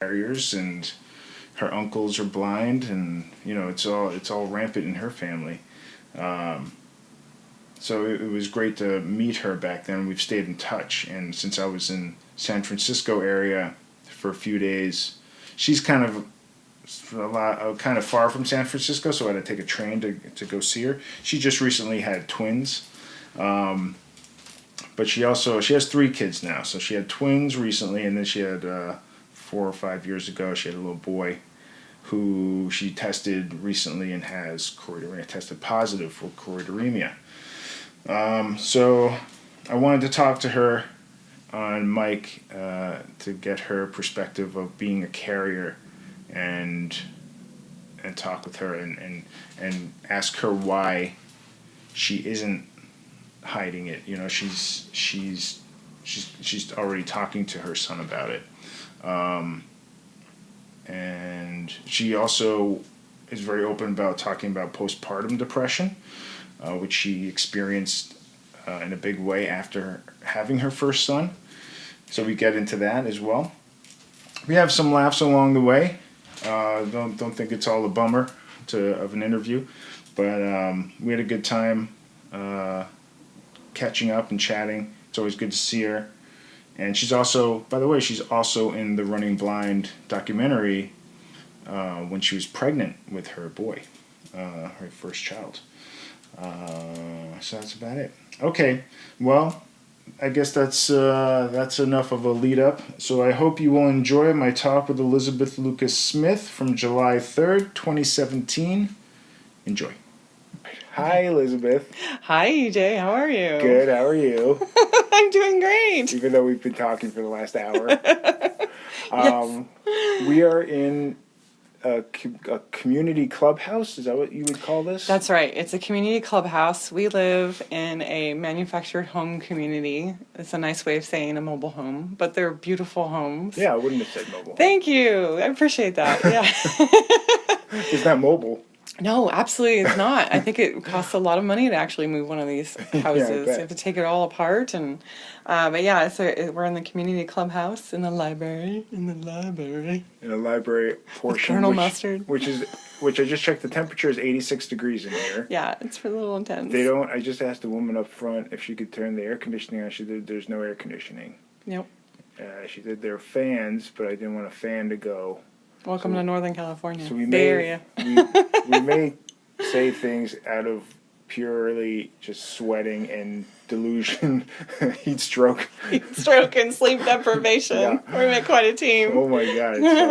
carriers, and her uncles are blind, and it's all rampant in her family. So it was great to meet her back then. We've stayed in touch, and since I was in San Francisco area for a few days, she's kind of far from San Francisco, so I had to take a train to go see her. She just recently had twins, but she has 3 kids now. So she had twins recently, and then she had 4 or 5 years ago she had a little boy who she tested recently and has choroideremia, tested positive for choroideremia. So I wanted to talk to her on mic to get her perspective of being a carrier and talk with her and ask her why she isn't hiding it. She's already talking to her son about it. And she also is very open about talking about postpartum depression, which she experienced in a big way after having her first son. So we get into that as well. We have some laughs along the way. Don't think it's all a bummer of an interview, but we had a good time catching up and chatting. It's always good to see her. And she's also, by the way, in the Running Blind documentary when she was pregnant with her boy, her first child. So that's about it. Okay, well, I guess that's enough of a lead up. So I hope you will enjoy my talk with Elizabeth Lucas Smith from July 3rd, 2017. Enjoy. Hi, Elizabeth. Hi, EJ. How are you? Good. How are you? I'm doing great. Even though we've been talking for the last hour. Yes. We are in a community clubhouse. Is that what you would call this? That's right. It's a community clubhouse. We live in a manufactured home community. It's a nice way of saying a mobile home, but they're beautiful homes. Yeah, I wouldn't have said mobile. Thank you. I appreciate that. Yeah. It's not mobile. No, absolutely it's not. I think it costs a lot of money to actually move one of these houses. You have to take it all apart, and but yeah, we're in the community clubhouse in the library. In the library portion, Colonel Mustard, which I just checked. The temperature is 86 degrees in here. Yeah, it's a little intense. I just asked the woman up front if she could turn the air conditioning on. She said there's no air conditioning. Yep. She said there are fans, but I didn't want a fan to go. Welcome to Northern California, so Bay Area. We may say things out of purely just sweating and delusion, heat stroke and sleep deprivation. Yeah. We make quite a team. Oh my God, it's so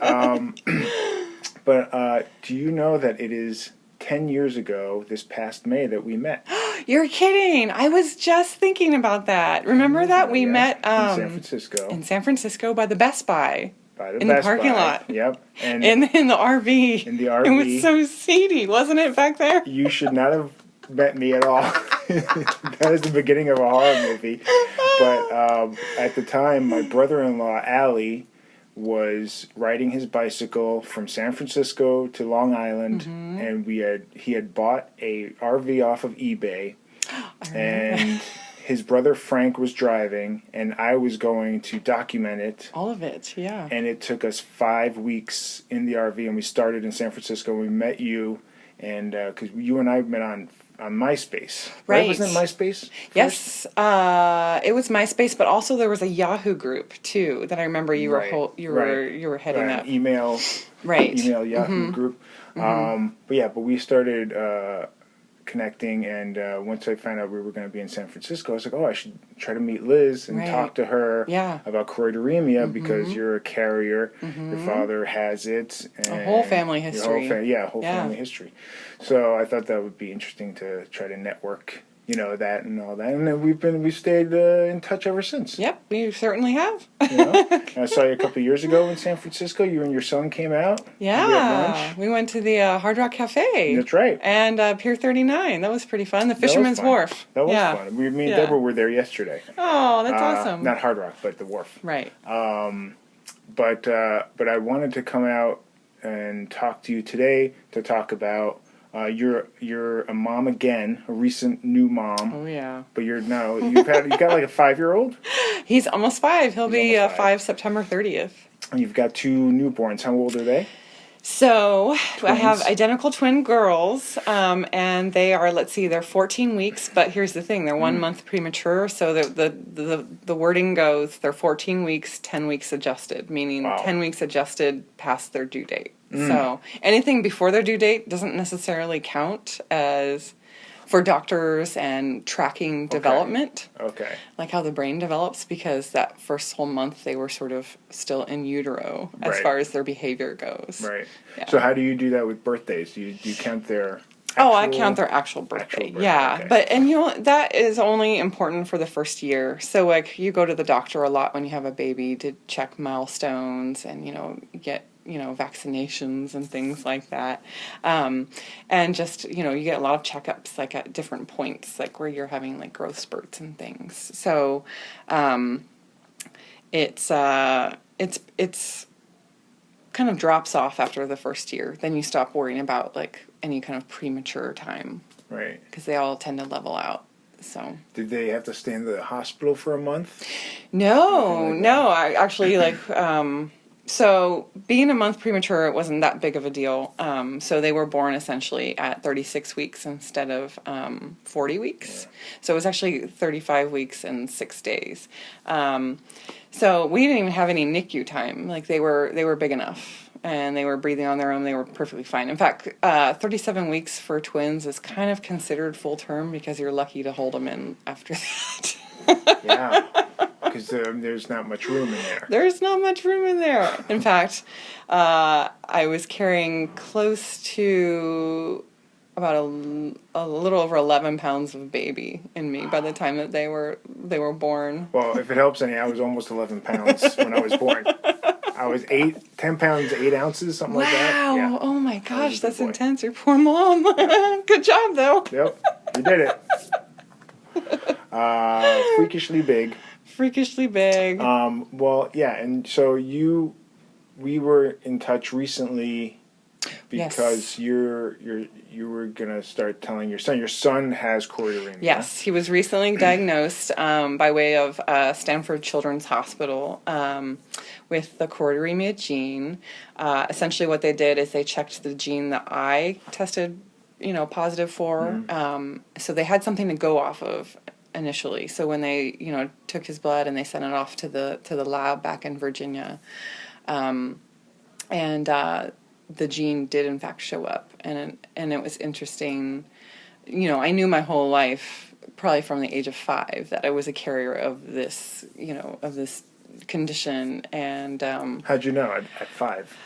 hot. But do you know that it is 10 years ago, this past May, that we met? You're kidding. I was just thinking about that. Remember that? We met in San Francisco. In San Francisco by the Best Buy. In the parking lot. Yep. And in the RV. In the RV. It was so seedy, wasn't it, back there? You should not have met me at all. That is the beginning of a horror movie. But at the time, my brother-in-law, Allie, was riding his bicycle from San Francisco to Long Island, and he had bought a RV off of eBay, and his brother Frank was driving, and I was going to document it. All of it, yeah. And it took us 5 weeks in the RV, and we started in San Francisco. We met you, and because you and I met on MySpace. Right. Wasn't it MySpace first? Yes. It was MySpace, but also there was a Yahoo group too that I remember you were heading up. Email Yahoo group. But we started connecting, and once I found out we were going to be in San Francisco, I was like, I should try to meet Liz and talk to her about choroideremia, because you're a carrier, your father has it, and a whole family history. Family history. So I thought that would be interesting to try to network, that and all that, and then we've stayed in touch ever since. Yep, we certainly have. I saw you a couple of years ago in San Francisco. You and your son came out. Yeah, we went to the Hard Rock Cafe. That's right. And Pier 39. That was pretty fun. The Fisherman's Wharf. That was fun. Me and Deborah were there yesterday. Oh, that's awesome. Not Hard Rock, but the wharf. Right. But I wanted to come out and talk to you today to talk about. You're a mom again, a recent new mom. Oh yeah. But you got like a 5-year-old? He's almost 5. He'll be 5 September 30th. And you've got 2 newborns. How old are they? So Twins. I have identical twin girls, and they are, let's see, they're 14 weeks, but here's the thing, they're 1 month premature, so the wording goes, they're 14 weeks, 10 weeks adjusted, meaning 10 weeks adjusted past their due date. So anything before their due date doesn't necessarily count as for doctors and tracking development. Okay. Like how the brain develops, because that first whole month they were sort of still in utero as far as their behavior goes. Right. Yeah. So how do you do that with birthdays? Do you count their I count their actual birthday. Yeah. Okay. But, and that is only important for the first year. So, like, you go to the doctor a lot when you have a baby to check milestones and, get vaccinations and things like that. And just, you get a lot of checkups, like, at different points, like, where you're having, like, growth spurts and things. So, it's kind of drops off after the first year. Then you stop worrying about, like, any kind of premature time. Right. Because they all tend to level out. So. Did they have to stay in the hospital for a month? No. I actually, like, so being a month premature, it wasn't that big of a deal. So they were born essentially at 36 weeks instead of 40 weeks. Yeah. So it was actually 35 weeks and 6 days. So we didn't even have any NICU time. Like they were big enough. And they were breathing on their own. They were perfectly fine. In fact, 37 weeks for twins is kind of considered full term because you're lucky to hold them in after that. Yeah, because there's not much room in there. There's not much room in there. In fact, I was carrying close to about a little over 11 pounds of baby in me by the time that they were born. Well, if it helps any, I was almost 11 pounds when I was born. I was 10 pounds, 8 ounces, something like that. Wow. Yeah. Oh my gosh, that's intense. Your poor mom. Yeah. Good job, though. Yep. You did it. Freakishly big. Freakishly big. Well, yeah, and so we were in touch recently because you were gonna start telling your son has choroideremia. Yes, he was recently diagnosed by way of Stanford Children's Hospital with the choroideremia gene. Essentially, what they did is they checked the gene that I tested, positive for. So they had something to go off of initially. So when they, took his blood and they sent it off to the lab back in Virginia, the gene did in fact show up, and it was interesting. I knew my whole life, probably from the age of 5, that I was a carrier of this, of this condition. And how'd you know at 5?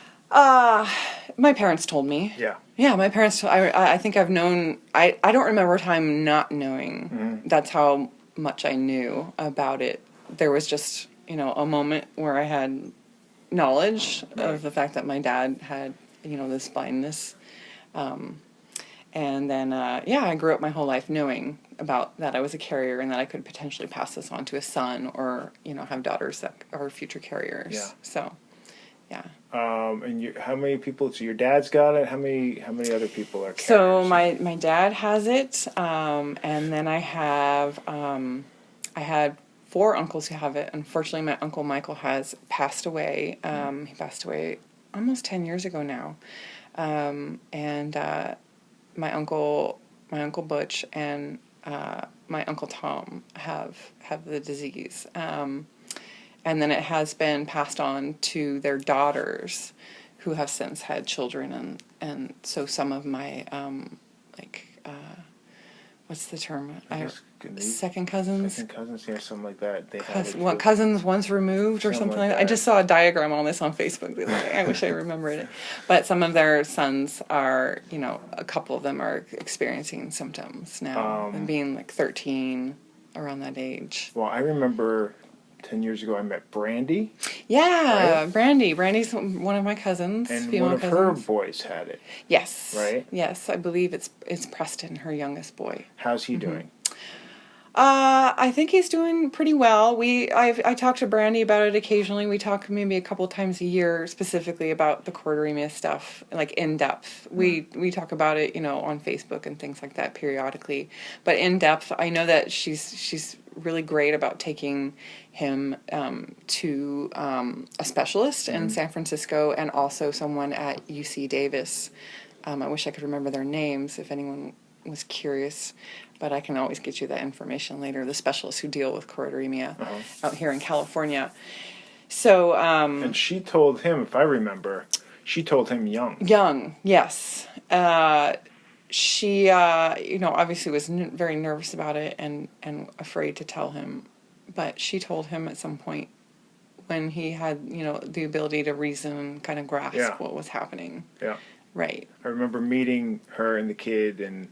My parents told me. Yeah, my parents. I think I've known. I don't remember a time not knowing. Mm-hmm. That's how much I knew about it. There was just a moment where I had knowledge of the fact that my dad had this blindness, and then I grew up my whole life knowing about that I was a carrier and that I could potentially pass this on to a son or have daughters that are future carriers. Yeah. So, yeah. And how many people? So your dad's got it. How many other people are carriers? So my dad has it, and then I had 4 uncles who have it. Unfortunately, my uncle Michael has passed away. He passed away almost 10 years ago now, and my uncle Butch and my uncle Tom have the disease. And then it has been passed on to their daughters, who have since had children, and so some of my what's the term? Second cousins. Second cousins, yeah, something like that. They cousins once removed or something like that. I just saw a diagram on this on Facebook the other day. I wish I remembered it. But some of their sons are, a couple of them are experiencing symptoms now, and being like 13, around that age. Well, I remember 10 years ago I met Brandy. Yeah, right? Brandy. Brandy's one of my cousins. And female one of cousins. her boys had it. Yes. Right? Yes, I believe it's Preston, her youngest boy. How's he doing? I think he's doing pretty well. I talk to Brandy about it occasionally. We talk maybe a couple times a year specifically about the choroideremia stuff, like in depth. We talk about it, on Facebook and things like that periodically. But in depth, I know that she's really great about taking him to a specialist in San Francisco, and also someone at UC Davis. I wish I could remember their names if anyone was curious, but I can always get you that information later. The specialists who deal with choroideremia out here in California. So, and she told him, if I remember, she told him young. Young, yes. She, obviously was very nervous about it and afraid to tell him. But she told him at some point when he had, the ability to reason and kind of grasp what was happening. Yeah. Right. I remember meeting her and the kid, and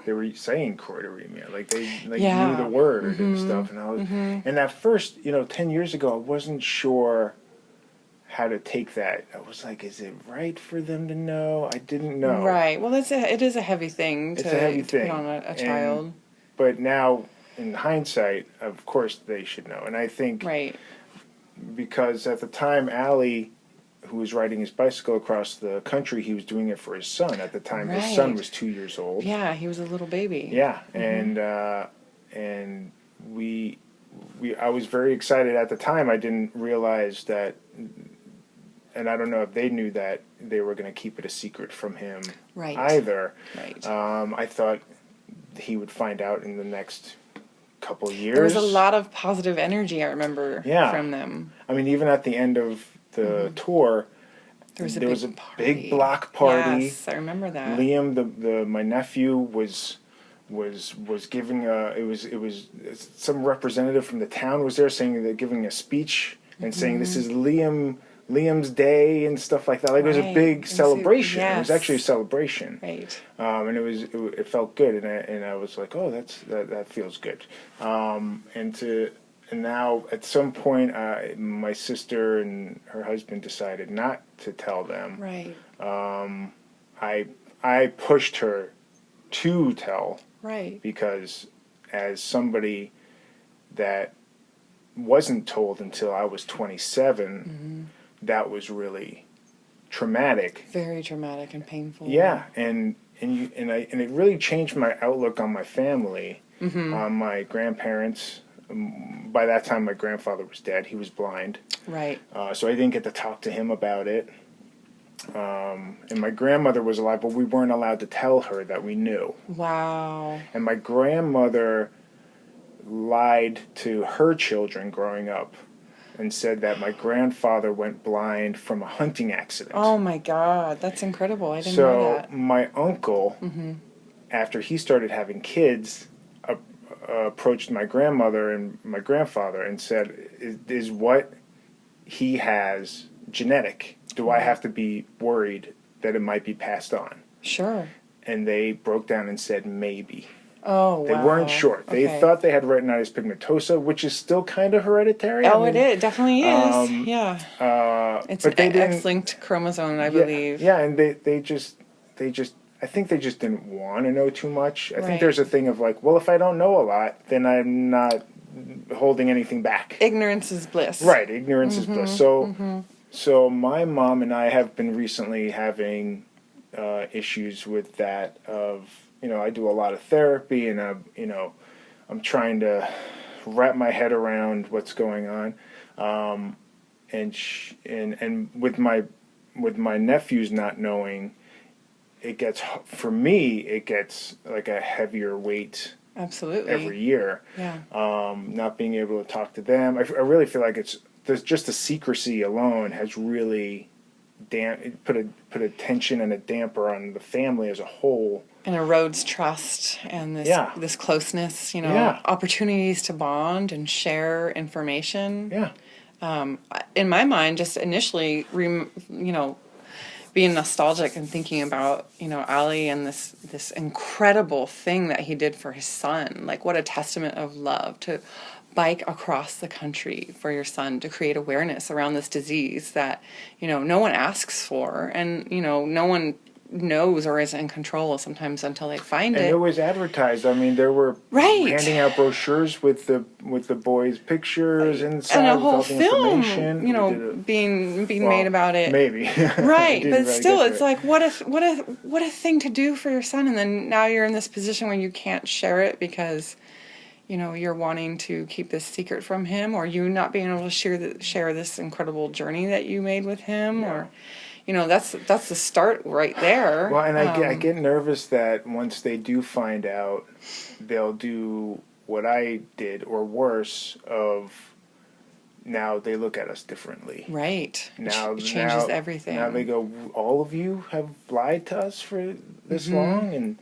they were saying choroideremia, like they knew the word and stuff. And I was, and at first, 10 years ago, I wasn't sure how to take that. I was like, is it right for them to know? I didn't know. Right. Well, it is a heavy thing to put on a child. But now, in hindsight, of course, they should know. And I think, because at the time, Allie, who was riding his bicycle across the country, he was doing it for his son. At the time, his son was 2 years old. Yeah, he was a little baby. Yeah, and I was very excited at the time. I didn't realize that, and I don't know if they knew that they were going to keep it a secret from him either. Right. I thought he would find out in the next couple years. There was a lot of positive energy, I remember, from them. I mean, even at the end of the tour, there was a big block party. Yes, I remember that. Liam, my nephew, was giving it was some representative from the town was there giving a speech and saying this is Liam's day and stuff like that. Like it was a big celebration. Yes. It was actually a celebration. Right. And it felt good, and I was like, oh, that feels good. And now, at some point, my sister and her husband decided not to tell them. Right. I pushed her to tell. Right. Because as somebody that wasn't told until I was 27, that was really traumatic. Very traumatic and painful. Yeah, and it really changed my outlook on my family, on my grandparents. By that time, my grandfather was dead. He was blind. Right. So I didn't get to talk to him about it. And my grandmother was alive, but we weren't allowed to tell her that we knew. Wow. And my grandmother lied to her children growing up and said that my grandfather went blind from a hunting accident. Oh, my God. That's incredible. I didn't know that. So my uncle, after he started having kids, approached my grandmother and my grandfather and said, is what he has genetic? Do I have to be worried that it might be passed on? Sure. And they broke down and said maybe. Oh, wow. They weren't sure. They thought they had retinitis pigmentosa, which is still kind of hereditary. Oh, it is. It definitely is. Yeah. It's an X-linked chromosome, I believe. Yeah, and they just I think they just didn't want to know too much. I think there's a thing of like, well, if I don't know a lot, then I'm not holding anything back. Ignorance is bliss. Right, ignorance is bliss. So my mom and I have been recently having issues with that of, I do a lot of therapy and I'm trying to wrap my head around what's going on. And with my nephews not knowing, it gets like a heavier weight. Absolutely. Every year. Yeah. Not being able to talk to them. I really feel like there's just the secrecy alone has really put a tension and a damper on the family as a whole. And erodes trust and this closeness, opportunities to bond and share information. Yeah. In my mind, just initially, being nostalgic and thinking about, Ali and this incredible thing that he did for his son. Like, what a testament of love to bike across the country for your son, to create awareness around this disease that, no one asks for, and, no one knows or is in control sometimes until they find it. And it was advertised. I mean, there were handing out brochures with the boys' pictures inside, and a whole with all the film, information. being made about it. Maybe. Right, but really still, it's like what a thing to do for your son, and then now you're in this position where you can't share it because you're wanting to keep this secret from him, or you not being able to share this incredible journey that you made with him, or that's the start right there. Well, and I get nervous that once they do find out, they'll do what I did or worse. Now they look at us differently. Right. Now it changes everything. Now they go, all of you have lied to us for this long, and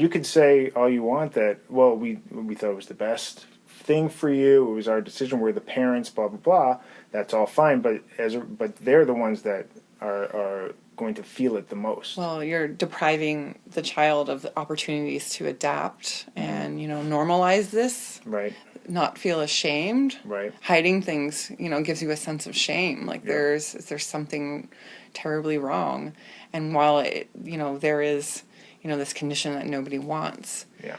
you could say all you want that. Well, we thought it was the best thing for you. It was our decision. We're the parents. Blah blah blah. That's all fine. But they're the ones that are going to feel it the most. Well, you're depriving the child of the opportunities to adapt and normalize this. Right. Not feel ashamed. Right. Hiding things, gives you a sense of shame. Like there's something terribly wrong, and while there is this condition that nobody wants. Yeah.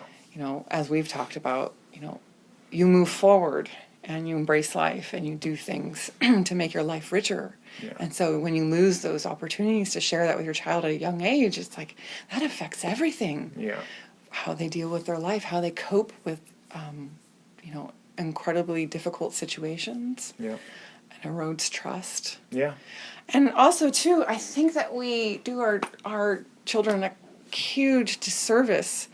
As we've talked about, you move forward and you embrace life and you do things to make your life richer. Yeah. And so when you lose those opportunities to share that with your child at a young age, it's like that affects everything. Yeah. How they deal with their life, how they cope with incredibly difficult situations. Yeah. And erodes trust. Yeah. And also too, I think that we do our children a huge disservice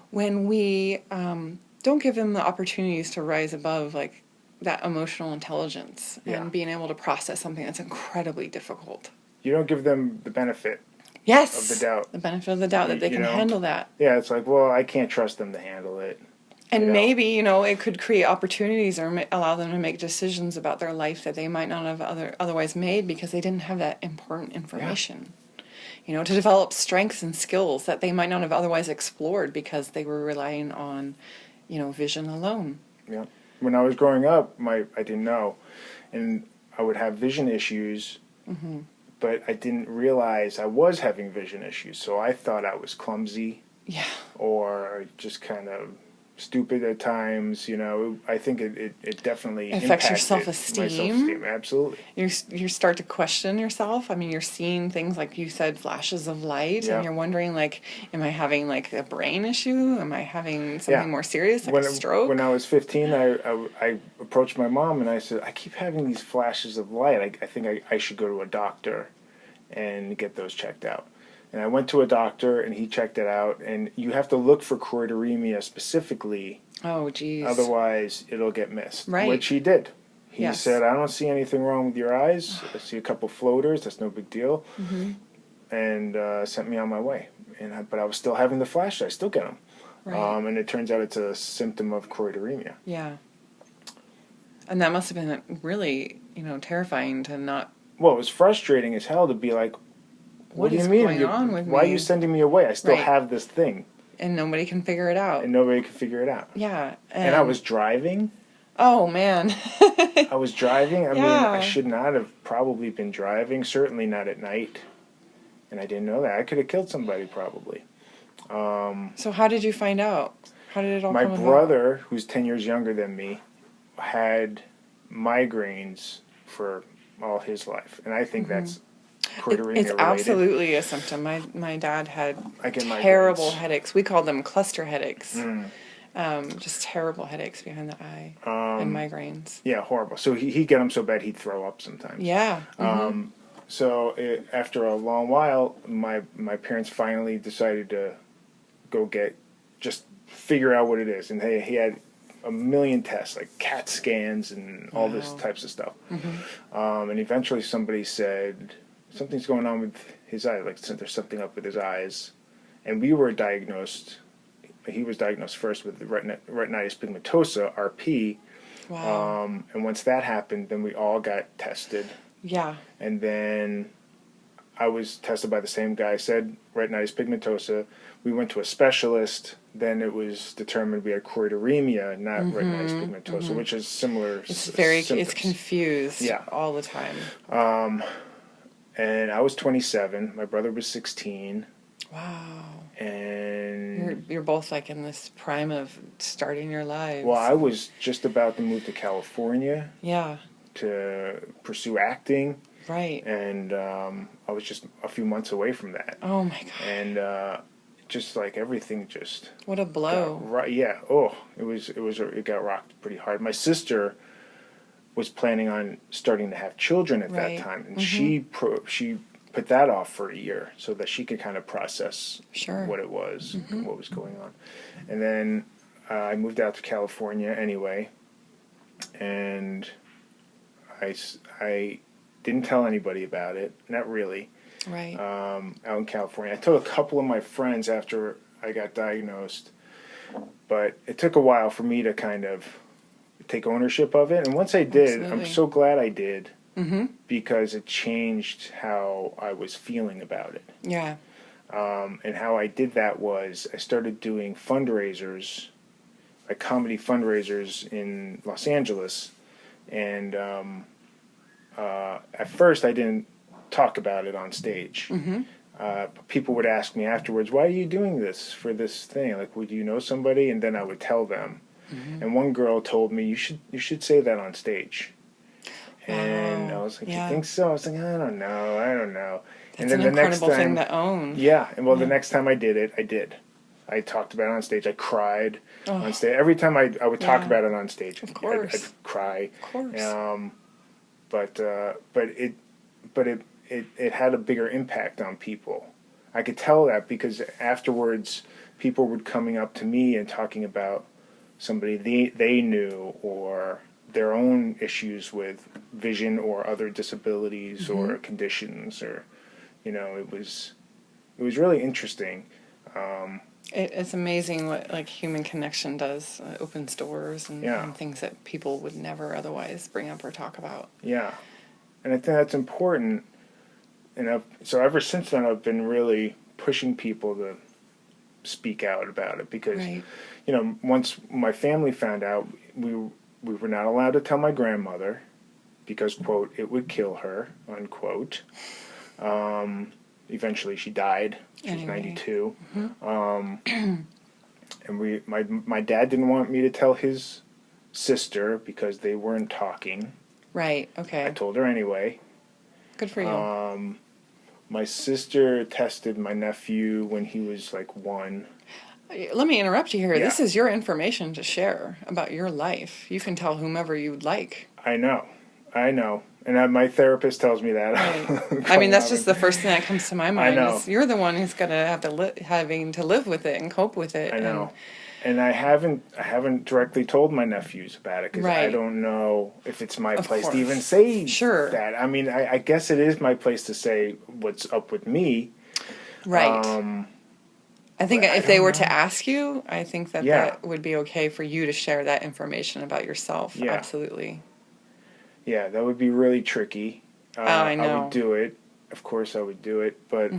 when we don't give them the opportunities to rise above like that emotional intelligence and being able to process something that's incredibly difficult. You don't give them the benefit of the doubt. The benefit of the doubt that they can handle that. Yeah, it's like, well, I can't trust them to handle it. And maybe, it could create opportunities or allow them to make decisions about their life that they might not have otherwise made because they didn't have that important information. To develop strengths and skills that they might not have otherwise explored because they were relying on, vision alone. Yeah. When I was growing up, I didn't know. And I would have vision issues, but I didn't realize I was having vision issues. So I thought I was clumsy. Yeah. Or just kind of stupid at times, I think it definitely affects your impacted self-esteem. My self-esteem, absolutely. You start to question yourself. I mean, you're seeing things like you said, flashes of light, and you're wondering, like, am I having like a brain issue? Am I having something more serious, like a stroke? When I was 15, I approached my mom and I said, I keep having these flashes of light. I think I should go to a doctor and get those checked out. And I went to a doctor, and he checked it out. And you have to look for choroideremia specifically. Oh, geez. Otherwise, it'll get missed. Right. Which he did. He said, I don't see anything wrong with your eyes. I see a couple floaters. That's no big deal. And sent me on my way. But I was still having the flashes. I still get them. Right. And it turns out it's a symptom of choroideremia. Yeah. And that must have been really, terrifying to not... Well, it was frustrating as hell to be like, what do you mean? Why are you sending me away? I still have this thing. And nobody can figure it out. Yeah. And I was driving. Oh, man. I was driving. I mean, I should not have probably been driving, certainly not at night. And I didn't know that. I could have killed somebody probably. So how did you find out? How did it all come about? My brother, who's 10 years younger than me, had migraines for all his life. And I think that's choroideremia It's related. Absolutely a symptom. My dad had terrible headaches. We called them cluster headaches. Just terrible headaches behind the eye and migraines. Yeah, horrible. So he'd get them so bad he'd throw up sometimes. Yeah. So after a long while, my parents finally decided to go figure out what it is. And he had a million tests, like CAT scans and all this types of stuff. And eventually somebody said, something's going on with his eye, like there's something up with his eyes. And he was diagnosed first with retinitis pigmentosa, RP. Wow. And once that happened, then we all got tested. Yeah. And then I was tested by the same guy, said retinitis pigmentosa. We went to a specialist. Then it was determined we had choroideremia, not retinitis pigmentosa, which is similar. It's confused all the time. And I was 27. My brother was 16. Wow. And you're both like in this prime of starting your lives. Well, I was just about to move to California. Yeah. To pursue acting. Right. And I was just a few months away from that. Oh my God. And just like everything just. What a blow! Right? Yeah. Oh, it got rocked pretty hard. My sister was planning on starting to have children at that time, and she put that off for a year so that she could kind of process what it was, what was going on, and then I moved out to California anyway, and I didn't tell anybody about it, not really. Right. Out in California, I told a couple of my friends after I got diagnosed, but it took a while for me to kind of take ownership of it. And once I did, I'm so glad I did, because it changed how I was feeling about it. Yeah. And how I did that was I started doing fundraisers, like comedy fundraisers in Los Angeles, and at first I didn't talk about it on stage. People would ask me afterwards, "Why are you doing this for this thing? Like, would you know somebody?" And then I would tell them. And one girl told me, "You should say that on stage." And I was like, "You think so?" I was like, "I don't know." That's and then an incredible thing to own. Yeah, and the next time I did it, I did. I talked about it on stage. I cried on stage. Every time I would talk about it on stage, of course. I'd cry. Of course. But it had a bigger impact on people. I could tell that because afterwards, people were coming up to me and talking about somebody they knew or their own issues with vision or other disabilities or conditions, or it was really interesting. It's amazing what like human connection does. Opens doors and things that people would never otherwise bring up or talk about. Yeah, and I think that's important. And so ever since then, I've been really pushing people to speak out about it because, once my family found out, we were not allowed to tell my grandmother because, quote, it would kill her, unquote. Eventually, she died. She was 92. And my dad didn't want me to tell his sister because they weren't talking. Right. Okay. I told her anyway. Good for you. My sister tested my nephew when he was like 1. Let me interrupt you here. Yeah. This is your information to share about your life. You can tell whomever you'd like. I know. And my therapist tells me that. Right. I mean, that's just the first thing that comes to my mind. I know. Is you're the one who's going to have to having to live with it and cope with it. I know. And I haven't directly told my nephews about it because I don't know if it's my place to even say that. I mean, I guess it is my place to say what's up with me. Right. I think if they were to ask you, I think that would be okay for you to share that information about yourself. Yeah. Absolutely. Yeah, that would be really tricky. I know. I would do it. Of course I would do it. But,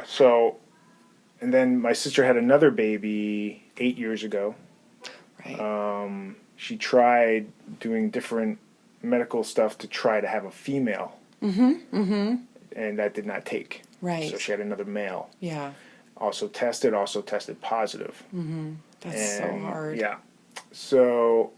so... And then my sister had another baby 8 years ago. Right. She tried doing different medical stuff to try to have a female. And that did not take. Right. So she had another male. Yeah. Also tested positive. That's so hard. Yeah. So,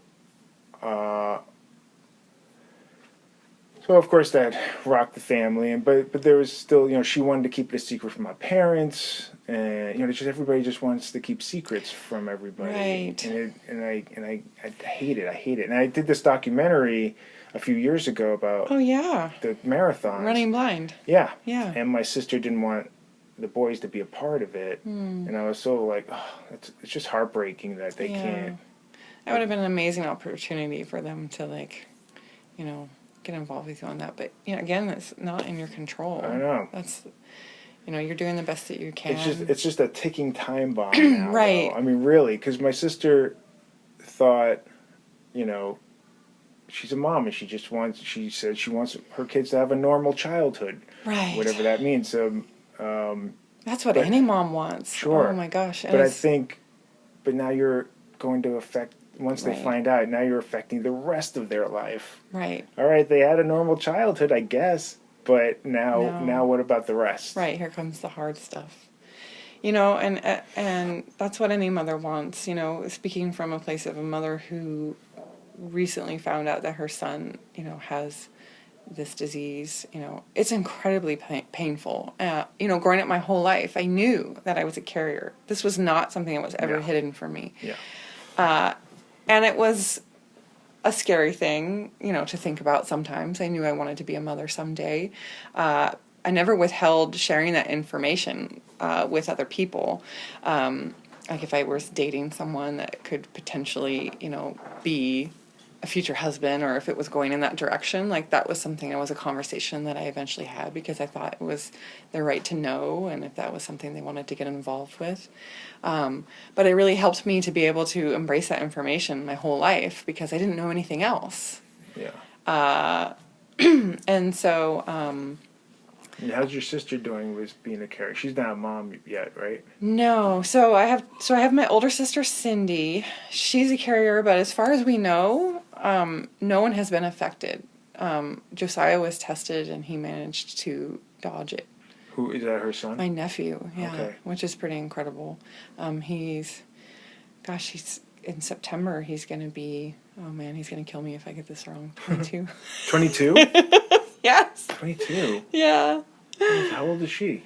of course that rocked the family, but there was still, she wanted to keep it a secret from my parents, and just everybody just wants to keep secrets from everybody. Right. And I hate it. And I did this documentary a few years ago about the marathons. Running blind. Yeah. Yeah. And my sister didn't want the boys to be a part of it, and I was so like, it's just heartbreaking that they can't. That would have been an amazing opportunity for them to get involved with you on that, but again, it's not in your control. I know. That's you're doing the best that you can. It's just a ticking time bomb now. Right. Though. I mean, really, because my sister thought, she's a mom and she said she wants her kids to have a normal childhood. Right. Whatever that means. So that's what any mom wants. Sure. Oh my gosh. And but now you're going to affect. Once they find out, now you're affecting the rest of their life. Right. All right, they had a normal childhood, I guess, but now what about the rest? Right, here comes the hard stuff. And that's what any mother wants. Speaking from a place of a mother who recently found out that her son, has this disease, it's incredibly painful. Growing up my whole life, I knew that I was a carrier. This was not something that was ever hidden from me. Yeah. And it was a scary thing, to think about sometimes. I knew I wanted to be a mother someday. I never withheld sharing that information with other people. Like if I was dating someone that could potentially, be a future husband, or if it was going in that direction, like that was something, it was a conversation that I eventually had because I thought it was their right to know, and if that was something they wanted to get involved with. But it really helped me to be able to embrace that information my whole life because I didn't know anything else. Yeah. And so... and how's your sister doing with being a carrier? She's not a mom yet, right? No. So I have my older sister, Cindy. She's a carrier, but as far as we know, no one has been affected. Josiah was tested, and he managed to dodge it. Who is that? Her son? My nephew, yeah, okay. Which is pretty incredible. He's in September. He's going to be. Oh man, he's going to kill me if I get this wrong. 22. 22? Yes. 22. Yeah. How old is she?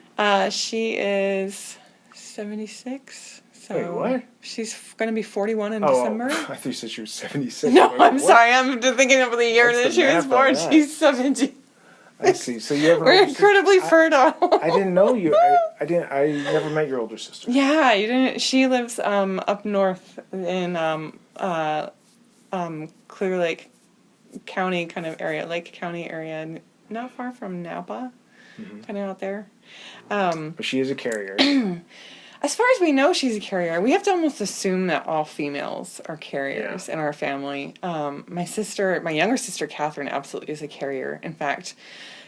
She is 76. So wait, what? She's going to be 41 in December. I thought you said she was 76. No, I'm sorry. I'm thinking of the year that she was born. She's 70. I see. So you have We're incredibly fertile. I didn't know you. I never met your older sister. Yeah, you didn't. She lives up north in Clear Lake County kind of area, Lake County area, not far from Napa, kind of out there. But she is a carrier. As far as we know, she's a carrier. We have to almost assume that all females are carriers in our family. My younger sister, Catherine, absolutely is a carrier. In fact,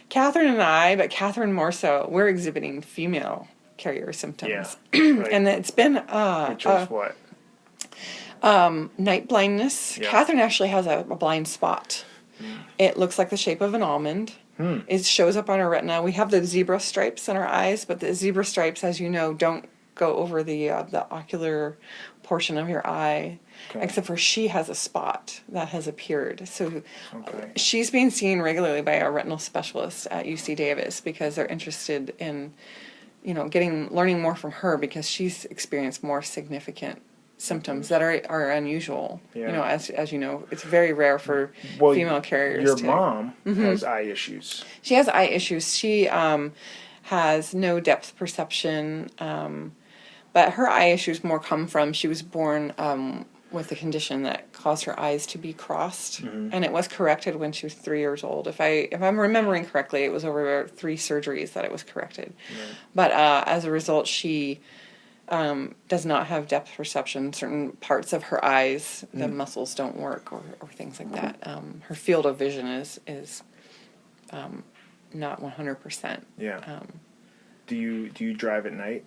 Catherine and I, but Catherine more so, we're exhibiting female carrier symptoms. Yeah, right. And it's been... which is what? Night blindness. Yeah. Catherine actually has a blind spot. It looks like the shape of an almond. It shows up on her retina. We have the zebra stripes in our eyes, but the zebra stripes, as you know, don't go over the ocular portion of your eye, except for she has a spot that has appeared. So she's being seen regularly by our retinal specialist at UC Davis because they're interested in, learning more from her because she's experienced more significant symptoms that are unusual. Yeah. As you know, it's very rare for female carriers. Your mom has eye issues. She has eye issues. She has no depth perception, but her eye issues more come from she was born with a condition that caused her eyes to be crossed, and it was corrected when she was 3 years old. If I'm remembering correctly, it was over 3 surgeries that it was corrected. Right. But as a result, she does not have depth perception. Certain parts of her eyes, the muscles don't work, or things like that. Her field of vision is not 100%. Yeah. Do you drive at night?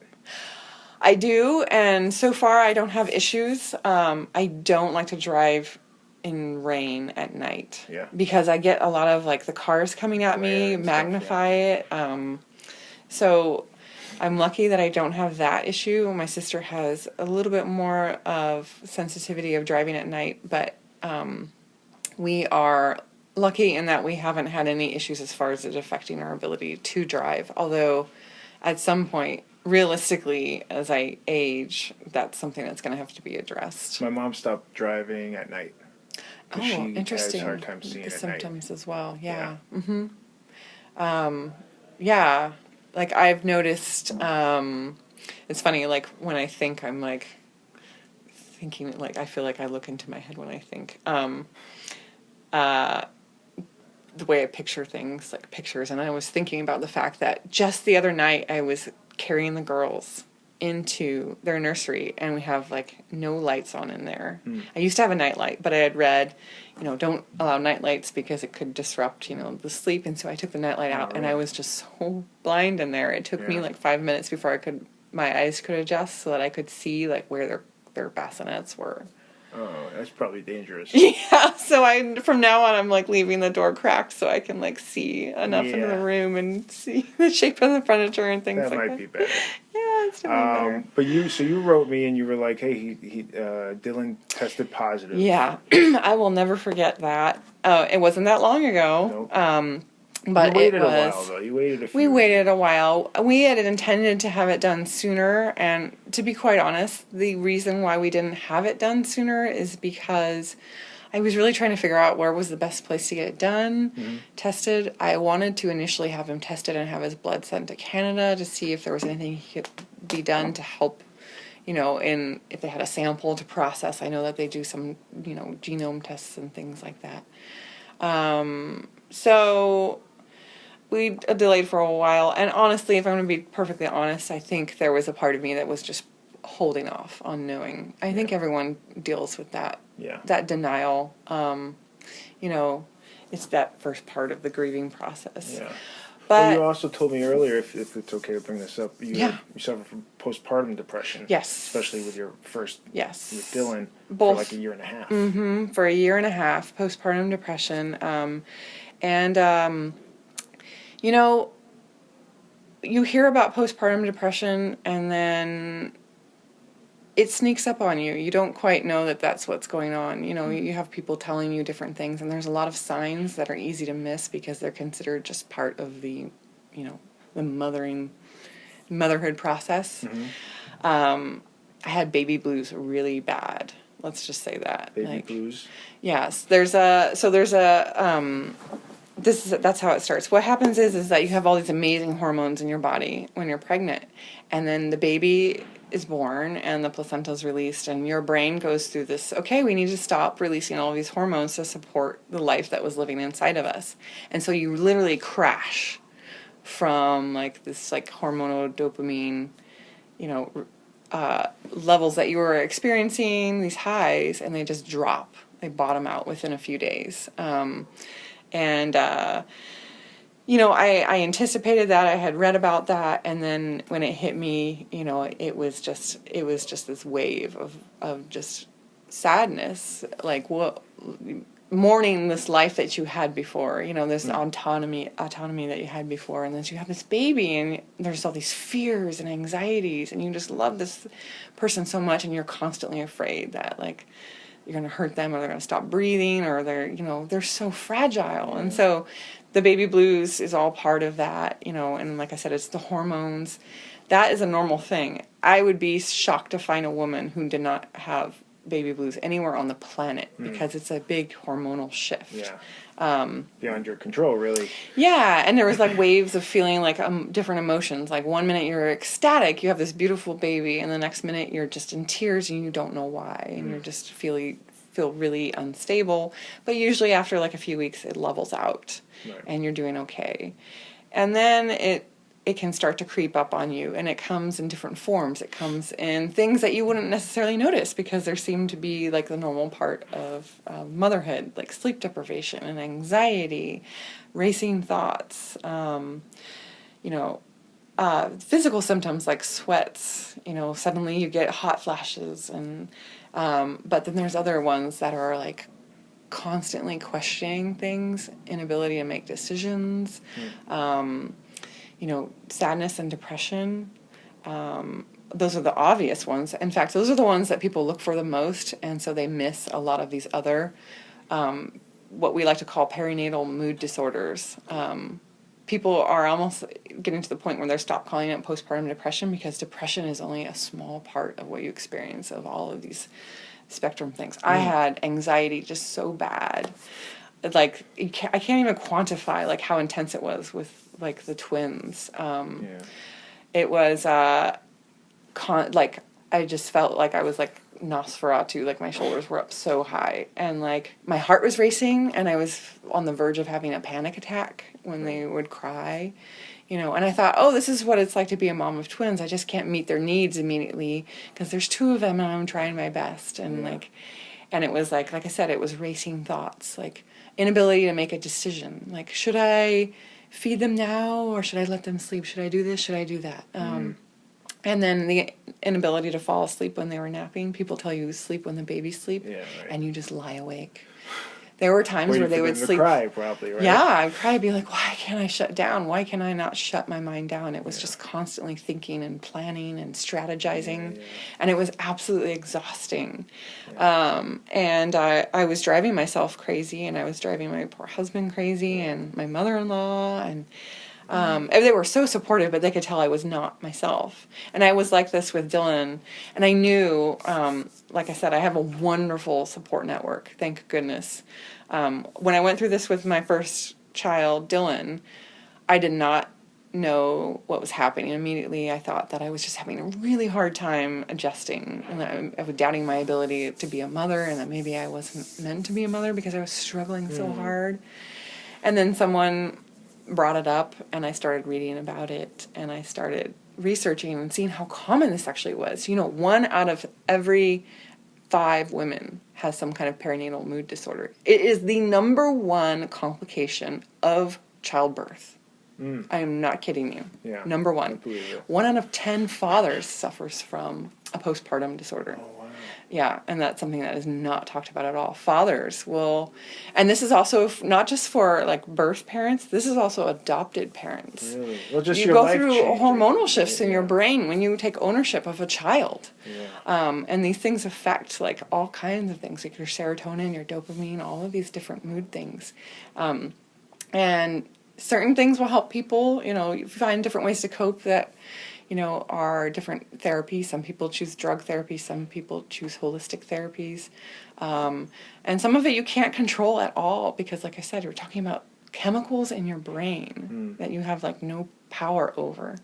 I do, and so far I don't have issues. I don't like to drive in rain at night. Yeah. Because I get a lot of the cars coming at me, magnify it. So I'm lucky that I don't have that issue. My sister has a little bit more of sensitivity of driving at night, but we are lucky in that we haven't had any issues as far as it affecting our ability to drive. Although at some point, realistically, as I age, that's something that's going to have to be addressed. My mom stopped driving at night. Oh, she interesting. has a hard time seeing the at symptoms night. As well. Yeah. Yeah. Like I've noticed, it's funny, when I think, I'm thinking, I feel like I look into my head when I think, the way I picture things, like pictures, and I was thinking about the fact that just the other night I was carrying the girls into their nursery, and we have no lights on in there. I used to have a night light, but I had read, don't allow night lights because it could disrupt, the sleep, and so I took the night light out, and I was just so blind in there. It took me 5 minutes before my eyes could adjust so that I could see where their bassinets were. Oh, that's probably dangerous. Yeah, so from now on I'm leaving the door cracked so I can see enough into the room and see the shape of the furniture and things like that. That might be better. Yeah, it's definitely better. But you wrote me and you were like, hey, Dylan tested positive. Yeah, I will never forget that. It wasn't that long ago. Nope. But you waited a while, though. You waited a few We waited a while. We had intended to have it done sooner, and to be quite honest, the reason why we didn't have it done sooner is because I was really trying to figure out where was the best place to get it done, tested. I wanted to initially have him tested and have his blood sent to Canada to see if there was anything he could be done to help, in if they had a sample to process. I know that they do some, genome tests and things like that. So we delayed for a while, and honestly, if I'm going to be perfectly honest, I think there was a part of me that was just holding off on knowing. I think everyone deals with that. Yeah. That denial. It's that first part of the grieving process. Yeah. But you also told me earlier, if it's okay to bring this up, you suffer from postpartum depression. Yes. Especially with your first, with Dylan, both, for like a year and a half. Mm-hmm, for a year and a half, postpartum depression. You hear about postpartum depression, and then it sneaks up on you. You don't quite know that that's what's going on. You have people telling you different things, and there's a lot of signs that are easy to miss because they're Mm-hmm. considered just part of the, the motherhood process. I had baby blues really bad. Let's just say that. Baby blues? Yes. That's how it starts. What happens is that you have all these amazing hormones in your body when you're pregnant, and then the baby is born and the placenta is released, and your brain goes through this, okay, we need to stop releasing all of these hormones to support the life that was living inside of us. And so you literally crash from this hormonal dopamine, levels that you were experiencing, these highs, and they just drop. They bottom out within a few days. I anticipated that. I had read about that, and then when it hit me, it was just this wave of just sadness, mourning this life that you had before, this autonomy that you had before, and then you have this baby, and there's all these fears and anxieties, and you just love this person so much, and you're constantly afraid that you're going to hurt them, or they're going to stop breathing, or they're so fragile. And so the baby blues is all part of that, and like I said, it's the hormones. That is a normal thing. I would be shocked to find a woman who did not have baby blues anywhere on the planet, because it's a big hormonal shift. Yeah. Beyond your control, really. Yeah, and there was waves of feeling different emotions. 1 minute you're ecstatic, you have this beautiful baby, and the next minute you're just in tears and you don't know why, and you're just feel really unstable. But usually after a few weeks it levels out, and you're doing okay. And then it can start to creep up on you, and it comes in different forms. It comes in things that you wouldn't necessarily notice because there seem to be the normal part of motherhood, like sleep deprivation and anxiety, racing thoughts, physical symptoms like sweats, suddenly you get hot flashes, and but then there's other ones that are constantly questioning things, inability to make decisions, sadness and depression. Those are the obvious ones. In fact, those are the ones that people look for the most, and so they miss a lot of these other, what we like to call perinatal mood disorders. People are almost getting to the point where they're stopped calling it postpartum depression, because depression is only a small part of what you experience of all of these spectrum things. I had anxiety just so bad. I can't even quantify how intense it was with the twins. It was I just felt like I was Nosferatu, my shoulders were up so high, and my heart was racing, and I was on the verge of having a panic attack when they would cry, and I thought, oh, this is what it's like to be a mom of twins. I just can't meet their needs immediately because there's two of them and I'm trying my best, and and it was like I said, it was racing thoughts, inability to make a decision, should I feed them now or should I let them sleep? Should I do this? Should I do that? And then the inability to fall asleep when they were napping. People tell you sleep when the babies sleep, and you just lie awake. There were times where they would sleep. Cry, probably, right? Yeah, I'd cry. I'd be like, why can't I shut down? Why can I not shut my mind down? It was just constantly thinking and planning and strategizing, and it was absolutely exhausting. And I was driving myself crazy, and I was driving my poor husband crazy, and my mother-in-law, and they were so supportive, but they could tell I was not myself. And I was like this with Dylan, and I knew, like I said, I have a wonderful support network, thank goodness. When I went through this with my first child, Dylan, I did not know what was happening. Immediately, I thought that I was just having a really hard time adjusting, and I was doubting my ability to be a mother, and that maybe I wasn't meant to be a mother because I was struggling so hard. And then someone brought it up, and I started reading about it, and I started researching and seeing how common this actually was. 1 out of every 5 women has some kind of perinatal mood disorder. It is the number 1 complication of childbirth. I am not kidding you. Yeah, number 1. 1 out of 10 fathers suffers from a postpartum disorder. Oh, wow. Yeah, and that's something that is not talked about at all. Fathers will, and this is also not just for like birth parents, this is also adopted parents. Really? Well, just you your go life through changing, hormonal shifts in yeah. your brain when you take ownership of a child. Yeah. And these things affect like all kinds of things, like your serotonin, your dopamine, all of these different mood things. And certain things will help people, you find different ways to cope that, are different therapies. Some people choose drug therapy, some people choose holistic therapies. And some of it you can't control at all because, like I said, you're talking about chemicals in your brain that you have like no power over.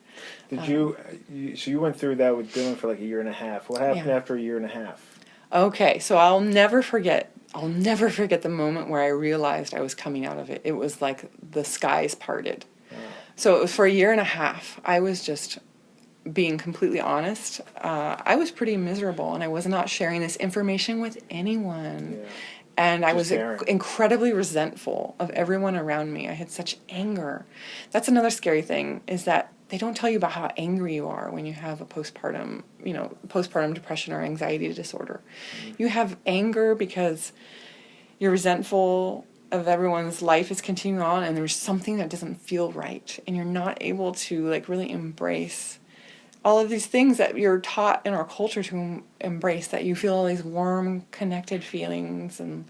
Did so you went through that with Dylan for like a year and a half. What happened after a year and a half? Okay, so I'll never forget the moment where I realized I was coming out of it. It was like the skies parted. Oh. So it was for a year and a half. I was just being completely honest. I was pretty miserable, and I was not sharing this information with anyone. Yeah. And I was incredibly resentful of everyone around me. I had such anger. That's another scary thing, is that they don't tell you about how angry you are when you have a postpartum depression or anxiety disorder. You have anger because you're resentful of everyone's life is continuing on, and there's something that doesn't feel right, and you're not able to like really embrace all of these things that you're taught in our culture to embrace, that you feel all these warm, connected feelings and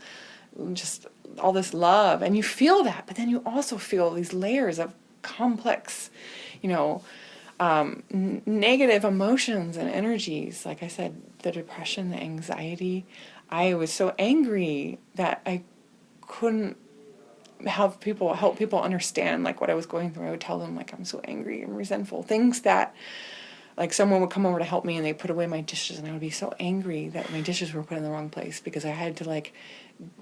just all this love, and you feel that, but then you also feel these layers of complex, negative emotions and energies. Like I said, the depression, the anxiety. I was so angry that I couldn't help people understand like what I was going through. I would tell them like I'm so angry and resentful. Things that like someone would come over to help me and they put away my dishes, and I would be so angry that my dishes were put in the wrong place because I had to like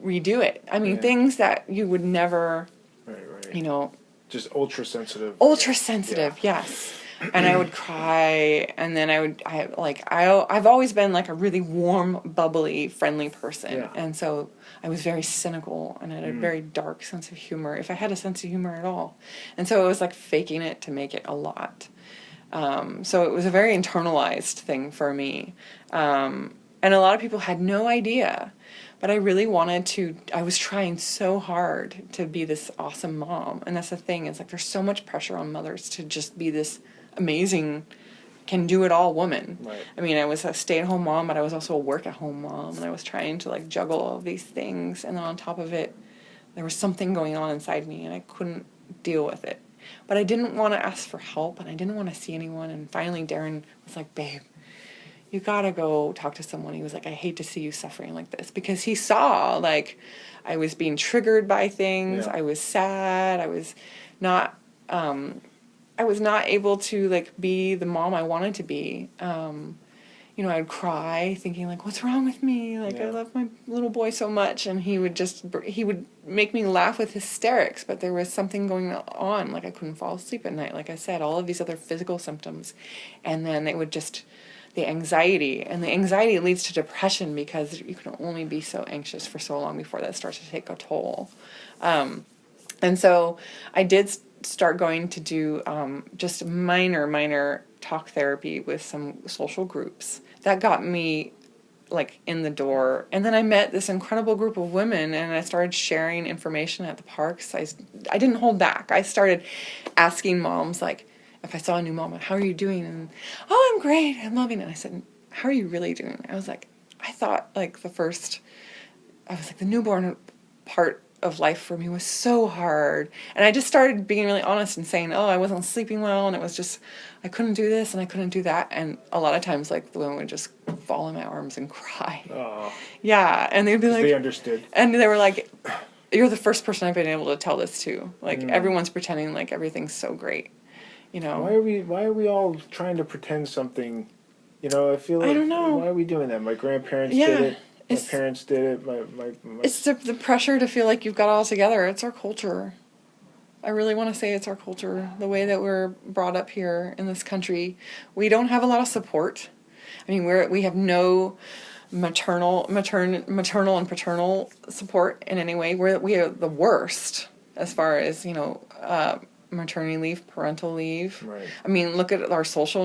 redo it. I mean, things that you would never, right. Just ultra sensitive. Yes. And I would cry, and then I've always been like a really warm, bubbly, friendly person. Yeah. And so I was very cynical and had a very dark sense of humor, if I had a sense of humor at all. And so it was like faking it to make it a lot. So it was a very internalized thing for me. And a lot of people had no idea. But I really I was trying so hard to be this awesome mom. And that's the thing, is like there's so much pressure on mothers to just be this amazing, can do it all woman. Right. I mean, I was a stay-at-home mom, but I was also a work-at-home mom, and I was trying to like juggle all of these things. And then on top of it, there was something going on inside me, and I couldn't deal with it. But I didn't want to ask for help, and I didn't want to see anyone. And finally, Darren was like, "Babe, you gotta go talk to someone." He was like, "I hate to see you suffering like this," because he saw like I was being triggered by things. Yeah. I was sad. I was not able to like be the mom I wanted to be. I would cry thinking like, what's wrong with me? Like, I love my little boy so much. And he would make me laugh with hysterics, but there was something going on. Like I couldn't fall asleep at night. Like I said, all of these other physical symptoms. And then it would just, the anxiety leads to depression, because you can only be so anxious for so long before that starts to take a toll. And so I did start going to do just minor talk therapy with some social groups. That got me like in the door. And then I met this incredible group of women, and I started sharing information at the parks. I didn't hold back. I started asking moms, like, if I saw a new mom, how are you doing? And, oh, I'm great, I'm loving it. I said, how are you really doing? I was like, I thought like the newborn part of life for me was so hard. And I just started being really honest and saying, oh, I wasn't sleeping well, and it was just, I couldn't do this and I couldn't do that. And a lot of times, like, the women would just fall in my arms and cry. Oh. Yeah, and they'd be like... They understood. And they were like, you're the first person I've been able to tell this to. Like, everyone's pretending like everything's so great, you know? Why are we all trying to pretend something, you know, I feel like... I don't know. Why are we doing that? My grandparents did it. My It's, parents did it. My it's the pressure to feel like you've got it all together. It's our culture. I really want to say it's our culture. The way that we're brought up here in this country, we don't have a lot of support. I mean, we have no maternal and paternal support in any way. We are the worst as far as, you know, maternity leave, parental leave. Right. I mean, look at our social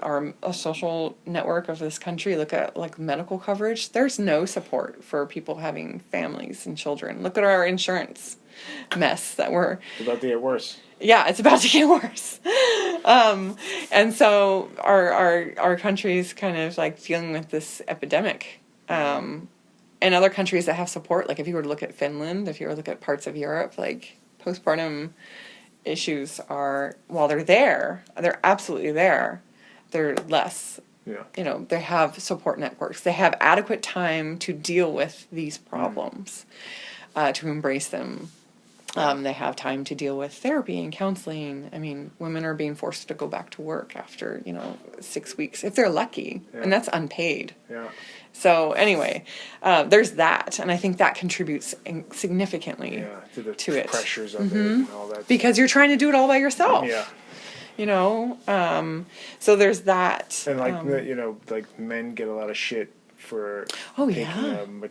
our social network of this country. Look at like medical coverage. There's no support for people having families and children. Look at our insurance mess that we're... It's about to get worse. Yeah, it's about to get worse. And so our country's kind of like dealing with this epidemic. And other countries that have support, like if you were to look at Finland, if you were to look at parts of Europe, like postpartum issues are, while they're absolutely there, they're less. Yeah. You know, they have support networks. They have adequate time to deal with these problems, to embrace them. They have time to deal with therapy and counseling. I mean, women are being forced to go back to work after, 6 weeks, if they're lucky, and that's unpaid. Yeah. So anyway, there's that, and I think that contributes significantly to it. Pressures of it and all that. Because you're trying to do it all by yourself. Yeah. So there's that. And like men get a lot of shit for taking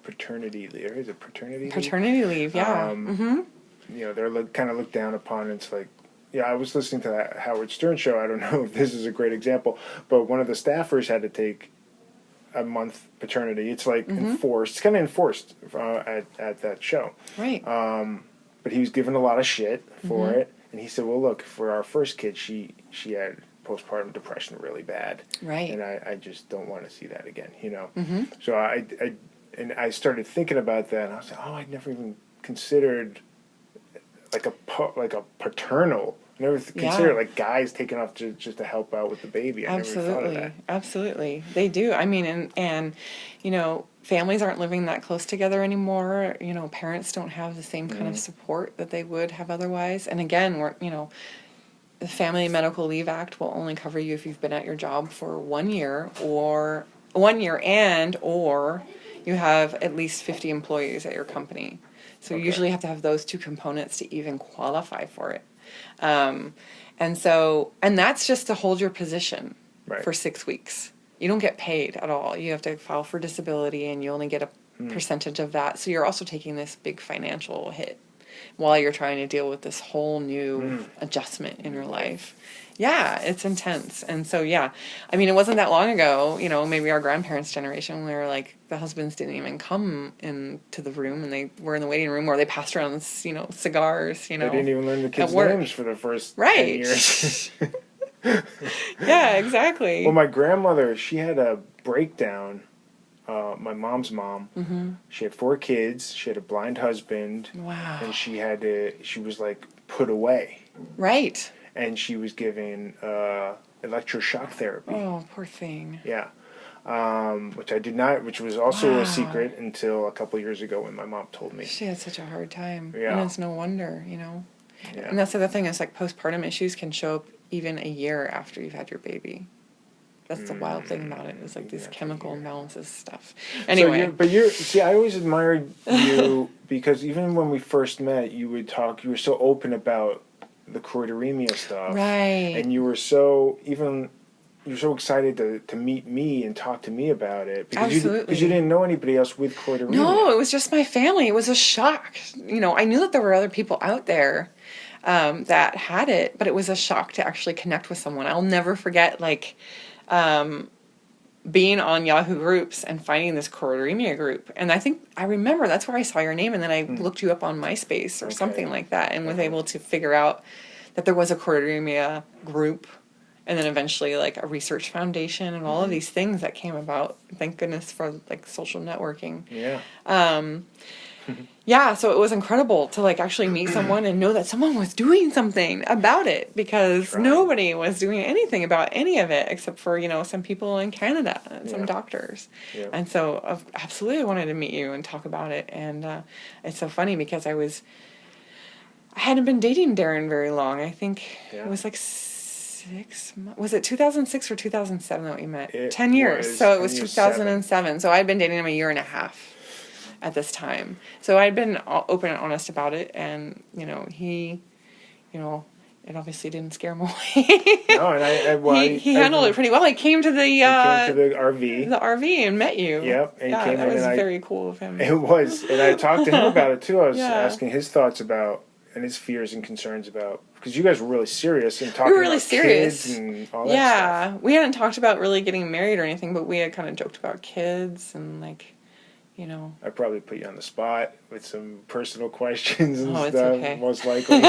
paternity leave. Is it paternity leave? Paternity leave, yeah. They're kind of looked down upon. It's like, I was listening to that Howard Stern show. I don't know if this is a great example, but one of the staffers had to take a month paternity. It's like enforced. It's kind of enforced at that show. Right. But he was given a lot of shit for it, and he said, "Well, look, for our first kid, she had postpartum depression really bad, right? And I just don't want to see that again, So I started thinking about that, and I was like, oh, I'd never even considered like a paternal. Never considered like guys taking off just to help out with the baby. I never thought of that. Absolutely, they do. I mean, and families aren't living that close together anymore. Parents don't have the same kind of support that they would have otherwise. And again, the Family Medical Leave Act will only cover you if you've been at your job for 1 year, or you have at least 50 employees at your company. So you usually have to have those two components to even qualify for it. And that's just to hold your position for 6 weeks. You don't get paid at all. You have to file for disability, and you only get a percentage of that. So you're also taking this big financial hit while you're trying to deal with this whole new adjustment in your life. Yeah, it's intense. And so, I mean, it wasn't that long ago, maybe our grandparents' generation, where like the husbands didn't even come into the room, and they were in the waiting room, or they passed around, cigars, They didn't even learn the kids' names for the first 10 years. Yeah, exactly. Well, my grandmother, she had a breakdown. My mom's mom. Mm-hmm. She had 4 kids. She had a blind husband. Wow. And she was like put away. Right. And she was given electroshock therapy. Oh, poor thing. Yeah. Which was also a secret until a couple years ago when my mom told me. She had such a hard time. Yeah. And it's no wonder, Yeah. And that's the other thing, is like postpartum issues can show up even a year after you've had your baby. That's the wild thing about it, is like these chemical imbalances stuff. Anyway. I always admired you because even when we first met, you were so open about the choroideremia stuff. Right. And you're so excited to meet me and talk to me about it. Because you didn't know anybody else with choroideremia. No, it was just my family. It was a shock. I knew that there were other people out there that had it, but it was a shock to actually connect with someone. I'll never forget, being on Yahoo groups and finding this choroideremia group. And I remember that's where I saw your name, and then I looked you up on MySpace or something like that, and was able to figure out that there was a choroideremia group, and then eventually like a research foundation and all of these things that came about. Thank goodness for like social networking. Yeah. Yeah, so it was incredible to like actually meet someone and know that someone was doing something about it, because nobody was doing anything about any of it except for, some people in Canada and some doctors. Yeah. And so absolutely I wanted to meet you and talk about it. And it's so funny because I hadn't been dating Darren very long. I think it was like 6 months. Was it 2006 or 2007 that we met? 10 years. So it was 2007. So I'd been dating him a year and a half at this time. So I'd been open and honest about it, and he, it obviously didn't scare him away. No, and he handled it pretty well. He came to the RV. The RV and met you. Yep, and yeah, came that in, was and very cool of him. It was, and I talked to him about it too. I was asking his thoughts about and his fears and concerns about, because you guys were really serious and talking about kids and all that stuff. Yeah, we hadn't talked about really getting married or anything, but we had kind of joked about kids and like. I probably put you on the spot with some personal questions and stuff. It's okay. Most likely.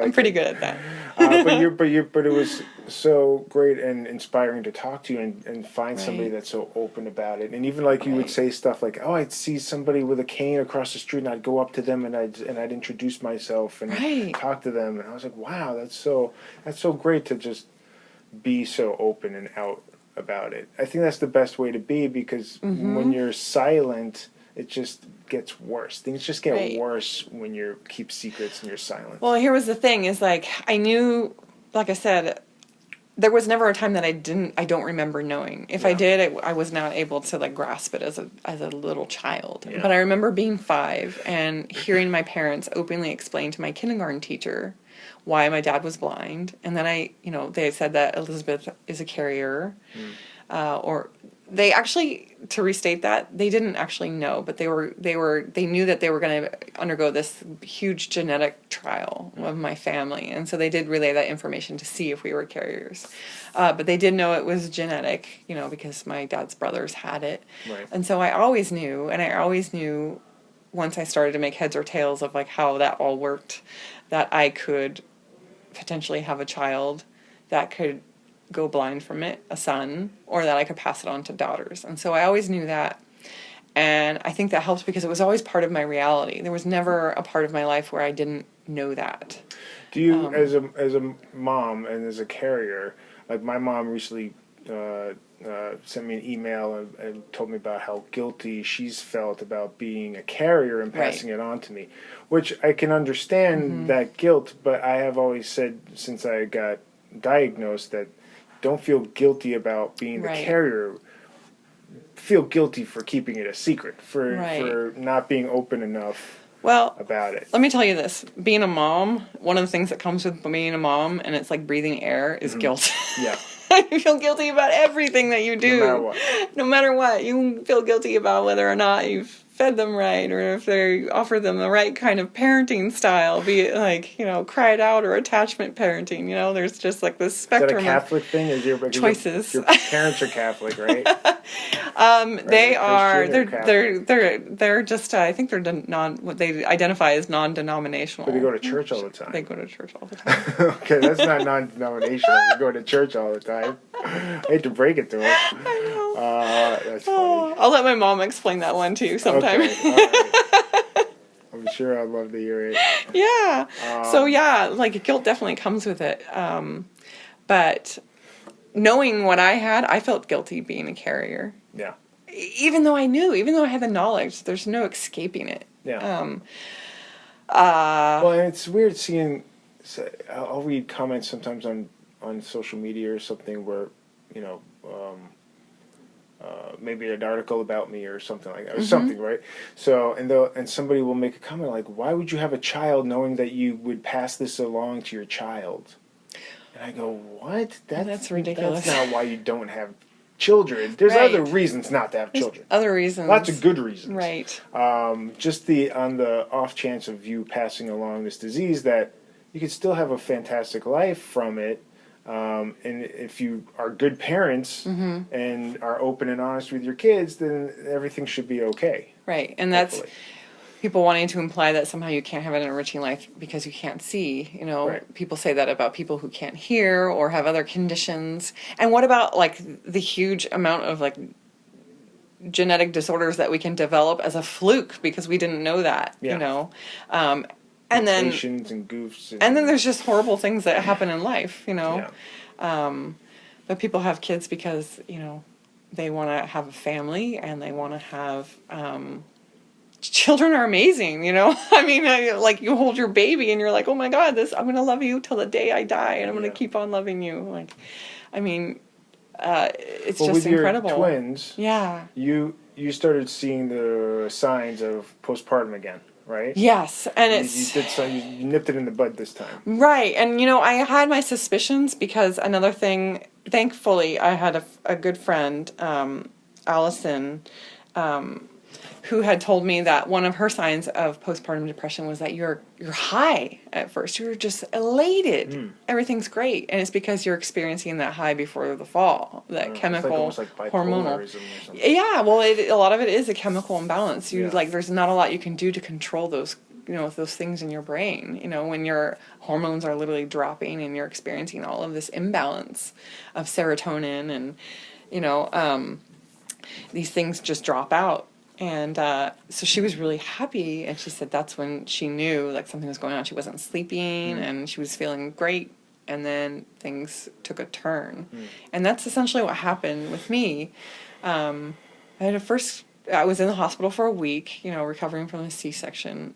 I'm pretty good at that. But it was so great and inspiring to talk to you and find somebody that's so open about it. And even like you would say stuff like, "Oh, I'd see somebody with a cane across the street, and I'd go up to them and I'd introduce myself and talk to them." And I was like, "Wow, that's so great to just be so open and out about it." I think that's the best way to be, because when you're silent, it just gets worse. Things just get worse when you keep secrets and you're silent. Well, here was the thing, is like, I knew, like I said, there was never a time that I don't remember knowing. If I did, I was not able to like grasp it as a little child. But I remember being 5 and hearing my parents openly explain to my kindergarten teacher why my dad was blind, and then they said that Elizabeth is a carrier, or they actually, to restate that, they didn't actually know, but they knew that they were going to undergo this huge genetic trial of my family, and so they did relay that information to see if we were carriers, but they did know it was genetic, because my dad's brothers had it, and so I always knew, once I started to make heads or tails of like how that all worked, that I could potentially have a child that could go blind from it, a son, or that I could pass it on to daughters. And so I always knew that. And I think that helps because it was always part of my reality. There was never a part of my life where I didn't know that. Do you, as a mom and as a carrier, like my mom recently sent me an email and told me about how guilty she's felt about being a carrier and passing it on to me, which I can understand that guilt, but I have always said since I got diagnosed that don't feel guilty about being the carrier. Feel guilty for keeping it a secret, for not being open enough about it. Let me tell you this. Being a mom, one of the things that comes with being a mom, and it's like breathing air, is guilt. Yeah. You feel guilty about everything that you do. No matter what. No matter what. You feel guilty about whether or not you've fed them right, or if they offer them the right kind of parenting style, be it like, cried out or attachment parenting. There's just like this spectrum. Is that a Catholic thing? Choices. Your parents are Catholic, right? They are. They're just. I think they're what they identify as non-denominational. But they go to church all the time. They go to church all the time. Okay, that's not non-denominational. They go to church all the time. I hate to break it to them. I know. That's funny. I'll let my mom explain that one to you sometime. Okay, all right. I'm sure I'd love to hear it. Yeah. Like guilt definitely comes with it. But knowing what I had, I felt guilty being a carrier. Yeah. Even though I had the knowledge, there's no escaping it. Yeah. Well, and it's weird seeing. I'll read comments sometimes on social media or something where, maybe an article about me or something like that, or something, right? So, and somebody will make a comment like, "Why would you have a child knowing that you would pass this along to your child?" And I go, "What? That's ridiculous. That's not why you don't have children. There's other reasons not to have children. Other reasons. Lots of good reasons. Right. Just on the off chance of you passing along this disease, that you could still have a fantastic life from it, And if you are good parents and are open and honest with your kids, then everything should be okay. Right. And that's hopefully. people wanting to imply that somehow you can't have an enriching life because you can't see. You know, Right. people say that about people who can't hear or have other conditions. And what about like the huge amount of like genetic disorders that we can develop as a fluke because we didn't know that, Yeah. you know? And then Mutations and goofs. and then there's just horrible things that happen in life, you know? Yeah. But people have kids because, you know, they want to have a family and they want to have, children are amazing, you know? I mean, like you hold your baby and you're like, oh my God, I'm going to love you till the day I die and I'm going to keep on loving you. Like, I mean, it's just with incredible. Your twins, yeah, you started seeing the signs of postpartum again, right? yes, and you nipped it in the bud this time, right. And you know, I had my suspicions because another thing. Thankfully, I had a good friend, Allison, who had told me that one of her signs of postpartum depression was that you're high at first. You're just elated. Everything's great. And it's because you're experiencing that high before the fall, that chemical, it's like hormonal. bipolarism or something. Yeah, well, a lot of it is a chemical imbalance. Yeah. Like, there's not a lot you can do to control those, you know, those things in your brain. You know, when your hormones are literally dropping and you're experiencing all of this imbalance of serotonin and, you know, these things just drop out. And so she was really happy, and she said that's when she knew like something was going on. She wasn't sleeping, and she was feeling great, and then things took a turn. And that's essentially what happened with me. I was in the hospital for a week, you know, recovering from a C-section.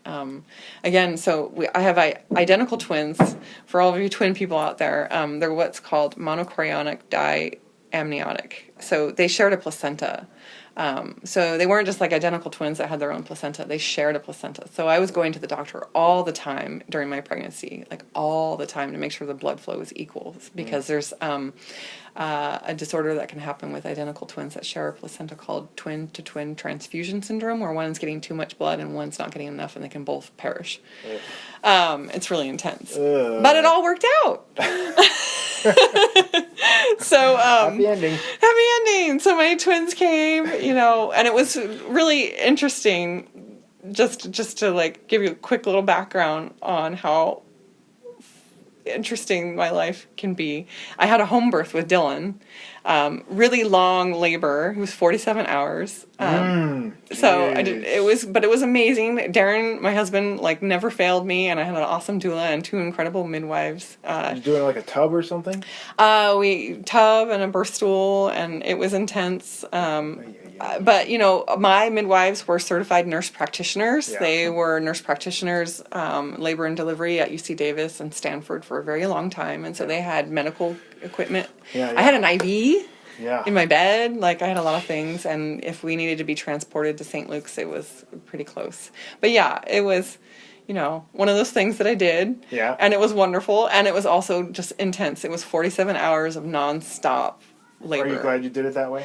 Again, so I have identical twins. For all of you twin people out there, they're what's called monochorionic diamniotic. So they shared a placenta. So they weren't just like identical twins that had their own placenta. They shared a placenta. So I was going to the doctor all the time during my pregnancy, like all the time, to make sure the blood flow was equal, because there's a disorder that can happen with identical twins that share a placenta called twin-to-twin transfusion syndrome, where one's getting too much blood and one's not getting enough, and they can both perish. It's really intense. But it all worked out. So happy ending. Happy ending. So my twins came, you know, and it was really interesting. Just to like give you a quick little background on how interesting my life can be. I had a home birth with Dylan. Really long labor. It was 47 hours. So I did. It was amazing. Darren, my husband, like never failed me, and I had an awesome doula and two incredible midwives. You doing like a tub or something? We tub and a birth stool, and it was intense. But you know, my midwives were certified nurse practitioners. Yeah. They were nurse practitioners, labor and delivery at UC Davis and Stanford for a very long time, and so they had medical equipment. Yeah. I had an IV. Yeah. In my bed, like I had a lot of things, and if we needed to be transported to St. Luke's, it was pretty close. But yeah, it was, you know, one of those things that I did. Yeah. And it was wonderful, and it was also just intense. It was 47 hours of nonstop labor. Are you glad you did it that way?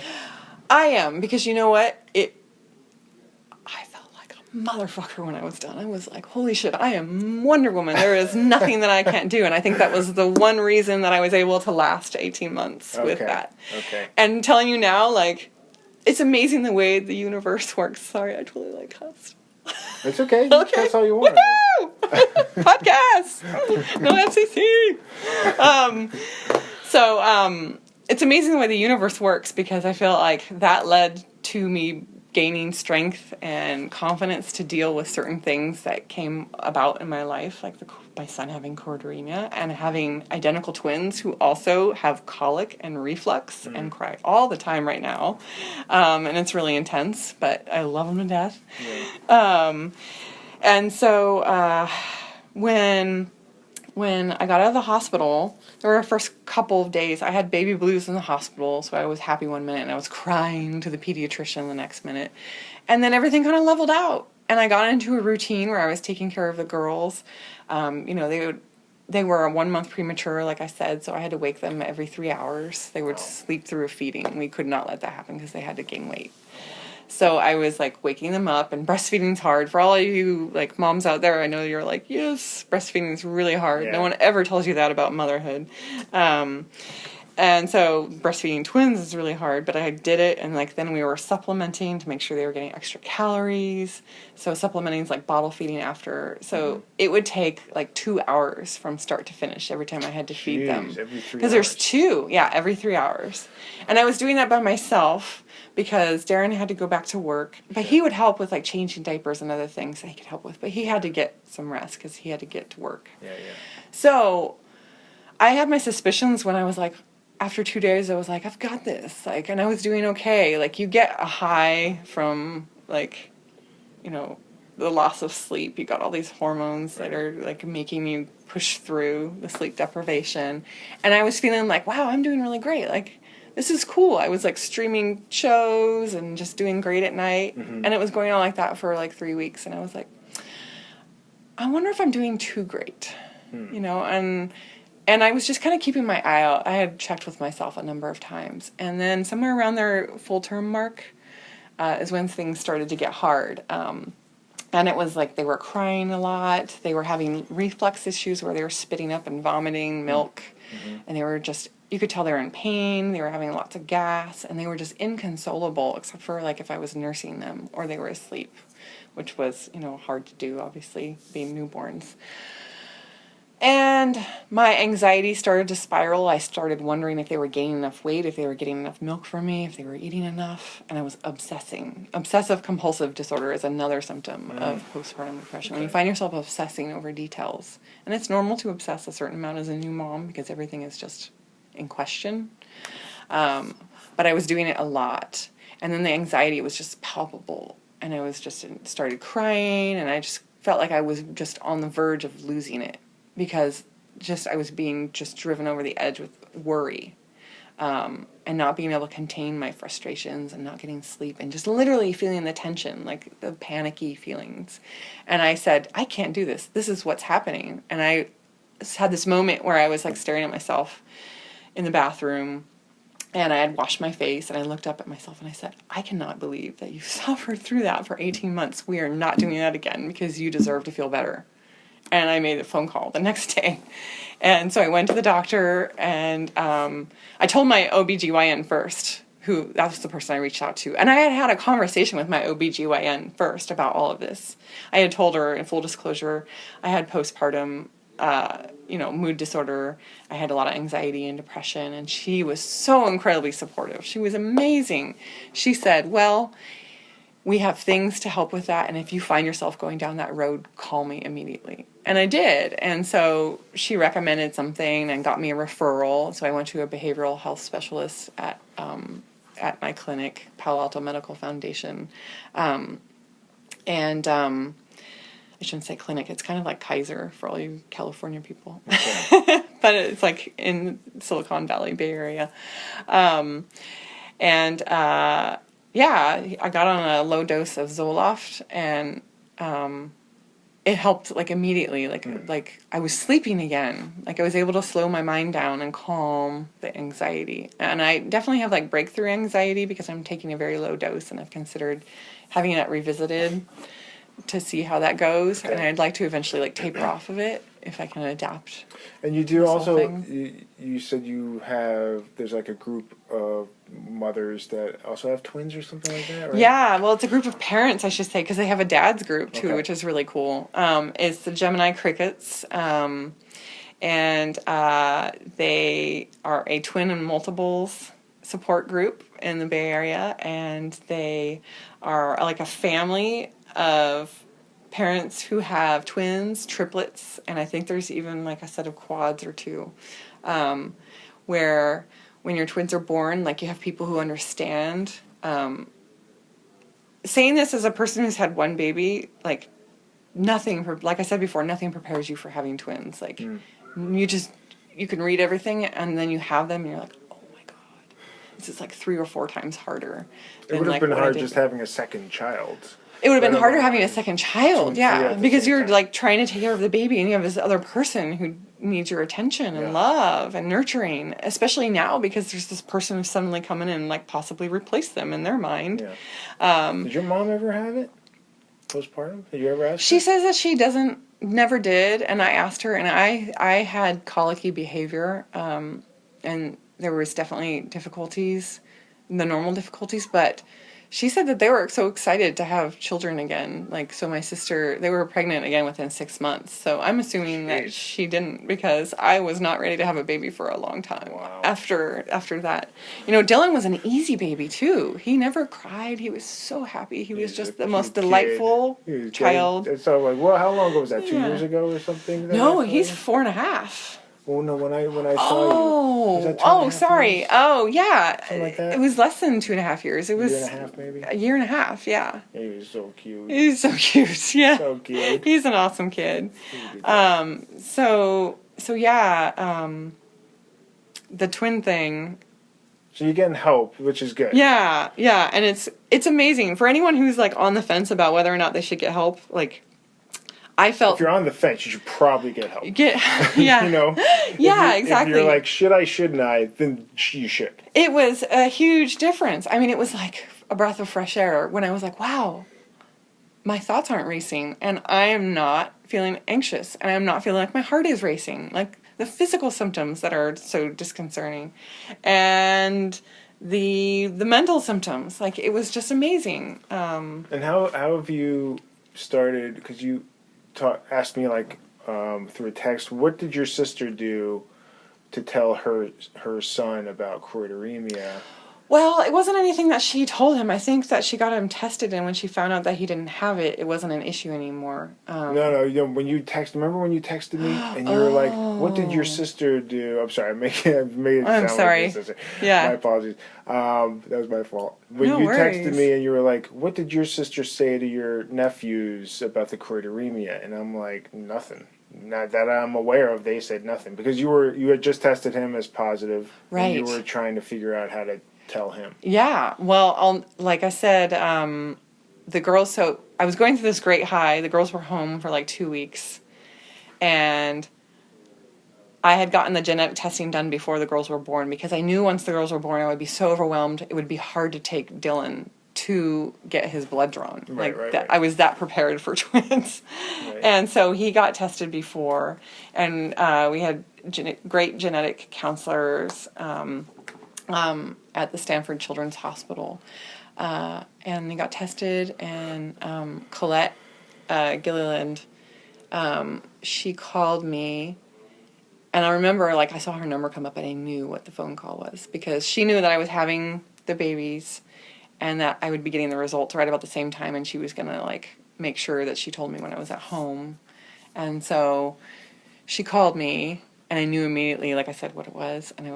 I am, because you know what? I felt like a motherfucker when I was done. I was like, holy shit, I am Wonder Woman. There is nothing that I can't do. And I think that was the one reason that I was able to last 18 months with that. Okay. And telling you now, like, it's amazing the way the universe works. Sorry, I totally like cussed. It's okay. Okay. That's all you want. Podcast. No FCC. It's amazing the way the universe works, because I feel like that led to me gaining strength and confidence to deal with certain things that came about in my life, like my son having choroideremia and having identical twins who also have colic and reflux and cry all the time right now. And it's really intense, but I love them to death. Yeah. And so when I got out of the hospital, there were the first couple of days, I had baby blues in the hospital, so I was happy one minute, and I was crying to the pediatrician the next minute. And then everything kind of leveled out, and I got into a routine where I was taking care of the girls. You know, they were 1 month premature, like I said, so I had to wake them every 3 hours. They would sleep through a feeding. We could not let that happen because they had to gain weight. So I was like waking them up, and breastfeeding's hard. For all of you like moms out there, I know you're like, yes, breastfeeding is really hard. Yeah. No one ever tells you that about motherhood. And so breastfeeding twins is really hard, but I did it, and like then we were supplementing to make sure they were getting extra calories. So supplementing is like bottle feeding after. So it would take like 2 hours from start to finish every time I had to feed them. Every 3 hours. Because there's 2, every 3 hours. And I was doing that by myself because Darren had to go back to work, but he would help with like changing diapers and other things that he could help with. But he had to get some rest because he had to get to work. Yeah. So I had my suspicions when I was like, after 2 days, I was like, I've got this. Like, and I was doing okay. Like, you get a high from, like, you know, the loss of sleep. You got all these hormones that are, like, making you push through the sleep deprivation. And I was feeling like, wow, I'm doing really great. Like, this is cool. I was, like, streaming shows and just doing great at night. And it was going on like that for, like, 3 weeks. And I was like, I wonder if I'm doing too great. You know, and I was just kind of keeping my eye out. I had checked with myself a number of times. And then somewhere around their full-term mark is when things started to get hard. And it was like they were crying a lot. They were having reflux issues where they were spitting up and vomiting milk. And they were just, you could tell they were in pain. They were having lots of gas. And they were just inconsolable, except for like if I was nursing them or they were asleep, which was, you know, hard to do, obviously, being newborns. And my anxiety started to spiral. I started wondering if they were gaining enough weight, if they were getting enough milk from me, if they were eating enough. And I was obsessing. Obsessive compulsive disorder is another symptom of postpartum depression. When you find yourself obsessing over details. And it's normal to obsess a certain amount as a new mom because everything is just in question. But I was doing it a lot. And then the anxiety was just palpable. And I was just started crying. And I just felt like I was just on the verge of losing it. Because just I was being just driven over the edge with worry, and not being able to contain my frustrations and not getting sleep and just literally feeling the tension, like the panicky feelings. And I said, I can't do this. This is what's happening. And I had this moment where I was like staring at myself in the bathroom, and I had washed my face, and I looked up at myself and I said, I cannot believe that you suffered through that for 18 months. We are not doing that again because you deserve to feel better. And I made a phone call the next day. And so I went to the doctor, and I told my OBGYN first, that was the person I reached out to. And I had had a conversation with my OBGYN first about all of this. I had told her, in full disclosure, I had postpartum, mood disorder. I had a lot of anxiety and depression, and she was so incredibly supportive. She was amazing. She said, well, we have things to help with that, and if you find yourself going down that road, call me immediately. And I did, and so she recommended something and got me a referral. So I went to a behavioral health specialist at my clinic, Palo Alto Medical Foundation. I shouldn't say clinic, it's kind of like Kaiser for all you California people. Okay. But it's like in Silicon Valley, Bay Area. I got on a low dose of Zoloft, and it helped like immediately. Like I was sleeping again. Like I was able to slow my mind down and calm the anxiety. And I definitely have like breakthrough anxiety because I'm taking a very low dose, and I've considered having it revisited to see how that goes. Okay. And I'd like to eventually like taper off of it if I can adapt. And you do also, you said there's like a group of mothers that also have twins or something like that, right? Yeah, well, it's a group of parents, I should say, because they have a dad's group too, which is really cool. It's the Gemini Crickets, and they are a twin and multiples support group in the Bay Area, and they are like a family of parents who have twins, triplets, and I think there's even like a set of quads or two, where when your twins are born, like you have people who understand. Saying this as a person who's had one baby, like like I said before, nothing prepares you for having twins. Like you can read everything, and then you have them, and you're like, oh my God, this is like 3 or 4 times harder. It would have been hard just having a second child. It would have been let harder alone having a second child, two yeah, at the because same you're time. like trying to take care of the baby, and you have this other person who needs your attention and Yeah. love and nurturing, especially now because there's this person who's suddenly coming in and like possibly replace them in their mind. Yeah. Did your mom ever have it? Postpartum? Did you ever ask She her? says that she never did, and I asked her, and I had colicky behavior, and there was definitely difficulties, the normal difficulties, but she said that they were so excited to have children again. Like, so my sister, they were pregnant again within 6 months. So I'm assuming that she didn't, because I was not ready to have a baby for a long time. Wow. After that. You know, Dylan was an easy baby too. He never cried. He was so happy. He was just the most delightful child. So like, well, how long ago was that? 2 Yeah. years ago or something? No, he's 4.5. Well, no, when I saw you. Was that 2.5 Oh, sorry. years? Oh, yeah. Something like that? It was less than 2.5 years. It was A year and a half, maybe? a year and a half, yeah. He was so cute. He's so cute, yeah. So cute. He's an awesome kid. So yeah, the twin thing. So you're getting help, which is good. Yeah, and it's amazing for anyone who's like on the fence about whether or not they should get help. Like, I felt If you're on the fence, you should probably get help. yeah, You know? yeah, If exactly. you're like, shouldn't I? Then you should. It was a huge difference. I mean, it was like a breath of fresh air when I was like, wow, my thoughts aren't racing, and I am not feeling anxious, and I'm not feeling like my heart is racing, like the physical symptoms that are so disconcerting, and the mental symptoms. Like, it was just amazing. And how have you started? Because you asked me like through a text. What did your sister do to tell her son about choroideremia? Well, it wasn't anything that she told him. I think that she got him tested, and when she found out that he didn't have it, it wasn't an issue anymore. No, you know, remember when you texted me and you were like, what did your sister do? I'm sorry, I've made it I'm sound sorry. like your sister. Yeah. My apologies. That was my fault. When No you worries. texted me and you were like, what did your sister say to your nephews about the choroideremia? And I'm like, nothing. Not that I'm aware of. They said nothing. Because you had just tested him as positive. Right. And you were trying to figure out how to tell him. Yeah, well, like I said, the girls, so I was going through this great high. The girls were home for like 2 weeks, and I had gotten the genetic testing done before the girls were born, because I knew once the girls were born I would be so overwhelmed, it would be hard to take Dylan to get his blood drawn. Right. I was that prepared for twins. Right. And so he got tested before, and we had great genetic counselors at the Stanford Children's Hospital, and he got tested, and Colette Gilliland, she called me, and I remember, like, I saw her number come up and I knew what the phone call was, because she knew that I was having the babies and that I would be getting the results right about the same time, and she was gonna like make sure that she told me when I was at home. And so she called me, and I knew immediately, like I said, what it was, and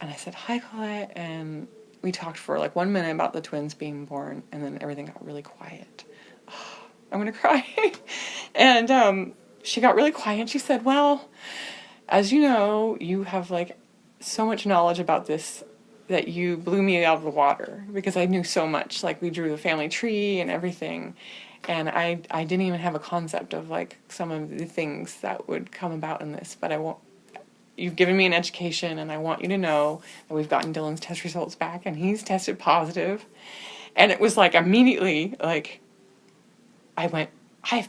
I said, hi, Colette, and we talked for like 1 minute about the twins being born, and then everything got really quiet. Oh, I'm going to cry. And she got really quiet, and she said, well, as you know, you have like so much knowledge about this that you blew me out of the water, because I knew so much. Like, we drew the family tree and everything, and I didn't even have a concept of like some of the things that would come about in this, but you've given me an education, and I want you to know that we've gotten Dylan's test results back, and he's tested positive. And it was like immediately, like, I've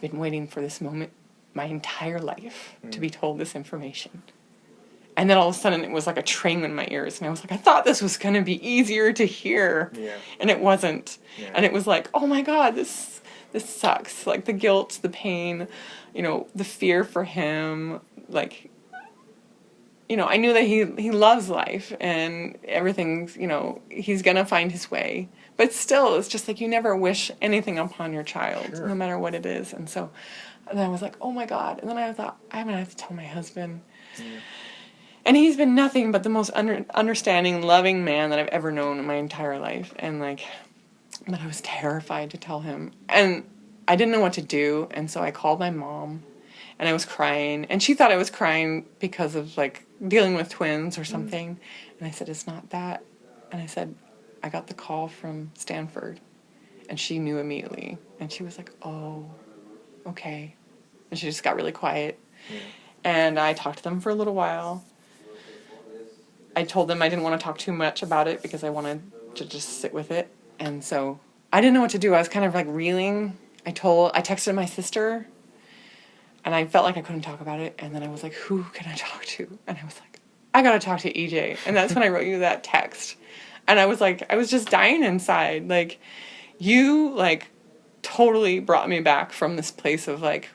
been waiting for this moment my entire life to be told this information. And then all of a sudden it was like a train in my ears, and I was like, I thought this was going to be easier to hear. Yeah. And it wasn't. Yeah. And it was like, oh my God, this sucks. Like, the guilt, the pain, the fear for him, like, I knew that he loves life, and everything's, he's going to find his way. But still, it's just like, you never wish anything upon your child, Sure. no matter what it is. And so, and then I was like, oh my God. And then I thought, I'm going to have to tell my husband. Yeah. And he's been nothing but the most understanding, loving man that I've ever known in my entire life. And but I was terrified to tell him. And I didn't know what to do. And so I called my mom, and I was crying. And she thought I was crying because of like dealing with twins or something. And I said, it's not that. And I said, I got the call from Stanford. And she knew immediately. And she was like, oh, okay. And she just got really quiet. And I talked to them for a little while. I told them I didn't want to talk too much about it because I wanted to just sit with it. And so I didn't know what to do. I was kind of like reeling. I texted my sister, and I felt like I couldn't talk about it. And then I was like, who can I talk to? And I was like, I got to talk to EJ. And that's when I wrote you that text. And I was like, I was just dying inside. Like, you, like, totally brought me back from this place of, like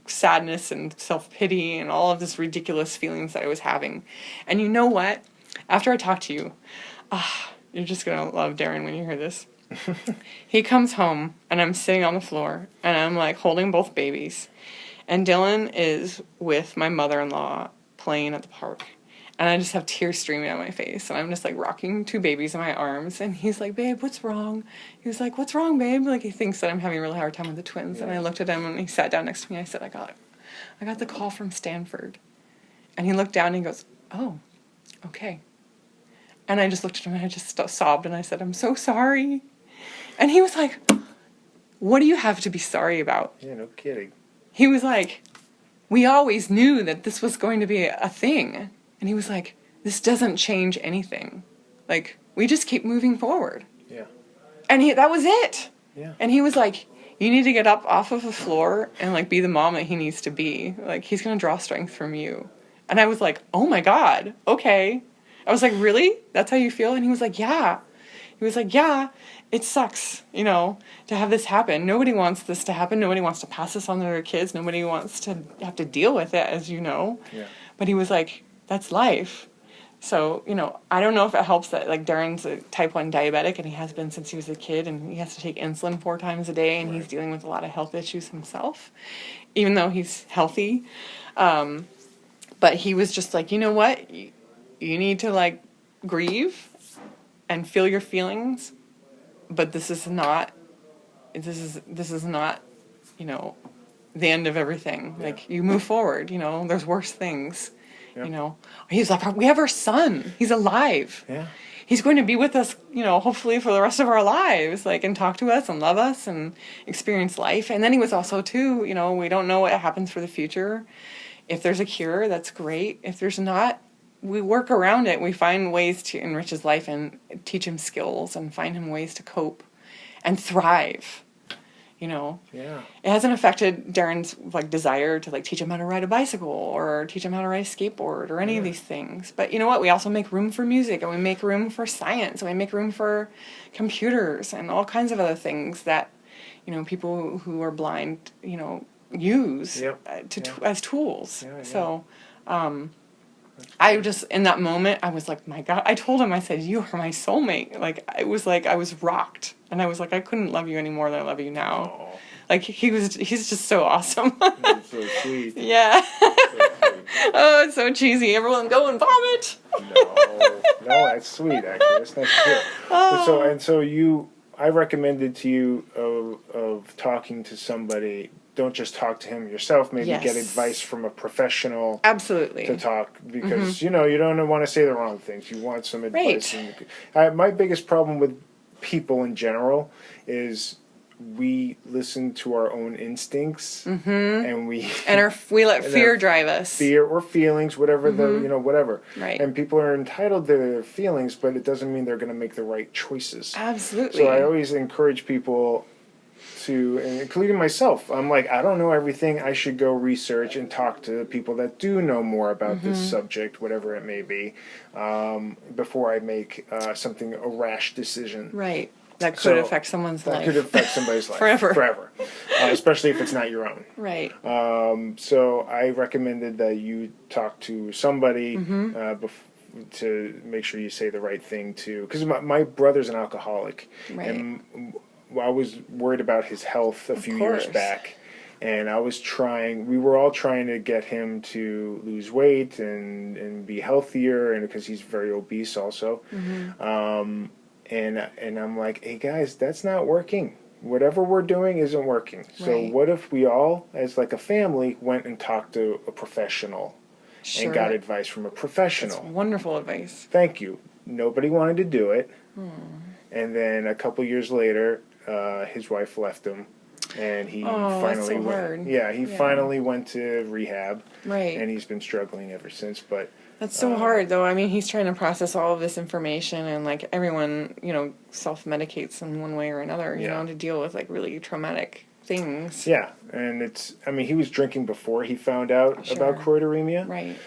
sadness and self-pity and all of this ridiculous feelings that I was having. And you know what? After I talked to you, you're just going to love Darren when you hear this. He comes home, and I'm sitting on the floor, and I'm, like, holding both babies. And Dylan is with my mother-in-law playing at the park. And I just have tears streaming down my face. And I'm just, like, rocking 2 babies in my arms. And he's like, babe, what's wrong? He was like, what's wrong, babe? Like, he thinks that I'm having a really hard time with the twins. Yeah. And I looked at him, and he sat down next to me. I said, I got the call from Stanford. And he looked down, and he goes, oh, okay. And I just looked at him, and I just sobbed. And I said, I'm so sorry. And he was like, what do you have to be sorry about? Yeah, no kidding. He was like, we always knew that this was going to be a thing. And he was like, this doesn't change anything. Like, we just keep moving forward. Yeah. And that was it. Yeah. And he was like, you need to get up off of the floor and, like, be the mom that he needs to be. Like, he's going to draw strength from you. And I was like, oh, my God. Okay. I was like, really? That's how you feel? And he was like, yeah. He was like, yeah, it sucks, you know, to have this happen. Nobody wants this to happen. Nobody wants to pass this on to their kids. Nobody wants to have to deal with it, as you know. Yeah. But he was like, that's life. So, you know, I don't know if it helps that, like, Darren's a type 1 diabetic, and he has been since he was a kid, and he has to take insulin 4 times a day, and he's dealing with a lot of health issues himself, even though he's healthy. But he was just like, you know what? You need to, like, grieve and feel your feelings, but this is not, you know, the end of everything. Yeah. Like, you move forward, you know, there's worse things, you know. He's like, we have our son. He's alive. Yeah. He's going to be with us, you know, hopefully for the rest of our lives, like, and talk to us and love us and experience life. And then he was also, too, you know, we don't know what happens for the future. If there's a cure, that's great. If there's not, we work around it. We find ways to enrich his life and teach him skills and find him ways to cope and thrive, you know. Yeah. It hasn't affected Darren's, like, desire to, like, teach him how to ride a bicycle or teach him how to ride a skateboard or any of these things. But you know what? We also make room for music, and we make room for science, and we make room for computers and all kinds of other things that, you know, people who are blind, you know, use as tools. Yeah, yeah. So, I just, in that moment, I was like, my God, I told him, I said, you are my soulmate. Like, I was rocked. And I was like, I couldn't love you any more than I love you now. Aww. Like, he's just so awesome. That's so sweet. Yeah. So sweet. Oh, it's so cheesy. Everyone go and vomit. No, that's sweet, actually. That's nice to hear. Oh. So I recommended to you of talking to somebody. Don't just talk to him yourself. Maybe get advice from a professional. Absolutely. To talk, because, you know, you don't want to say the wrong things. You want some advice. Right. My biggest problem with people in general is we listen to our own instincts, and we let fear drive us. Fear or feelings, whatever whatever. Right. And people are entitled to their feelings, but it doesn't mean they're going to make the right choices. Absolutely. So I always encourage people to, including myself, I'm like, I don't know everything. I should go research and talk to people that do know more about this subject, whatever it may be, before I make a rash decision. Right. That could affect someone's life. That could affect somebody's life. Forever. Especially if it's not your own. Right. So I recommended that you talk to somebody to make sure you say the right thing to, because my brother's an alcoholic. Right. And I was worried about his health a few years back, and we were all trying to get him to lose weight and be healthier, and because he's very obese also. And I'm like, hey guys, that's not working. Whatever we're doing isn't working. So what if we all, as like a family, went and talked to a professional and got advice from a professional? That's wonderful advice. Thank you. Nobody wanted to do it. And then a couple years later, his wife left him, and he that's finally so went. hard. Yeah, he finally went to rehab, Right. and he's been struggling ever since. But That's so hard, though. I mean, he's trying to process all of this information, and like everyone, self-medicates in one way or another, to deal with like really traumatic things. yeah, and he was drinking before he found out about choroideremia. Right.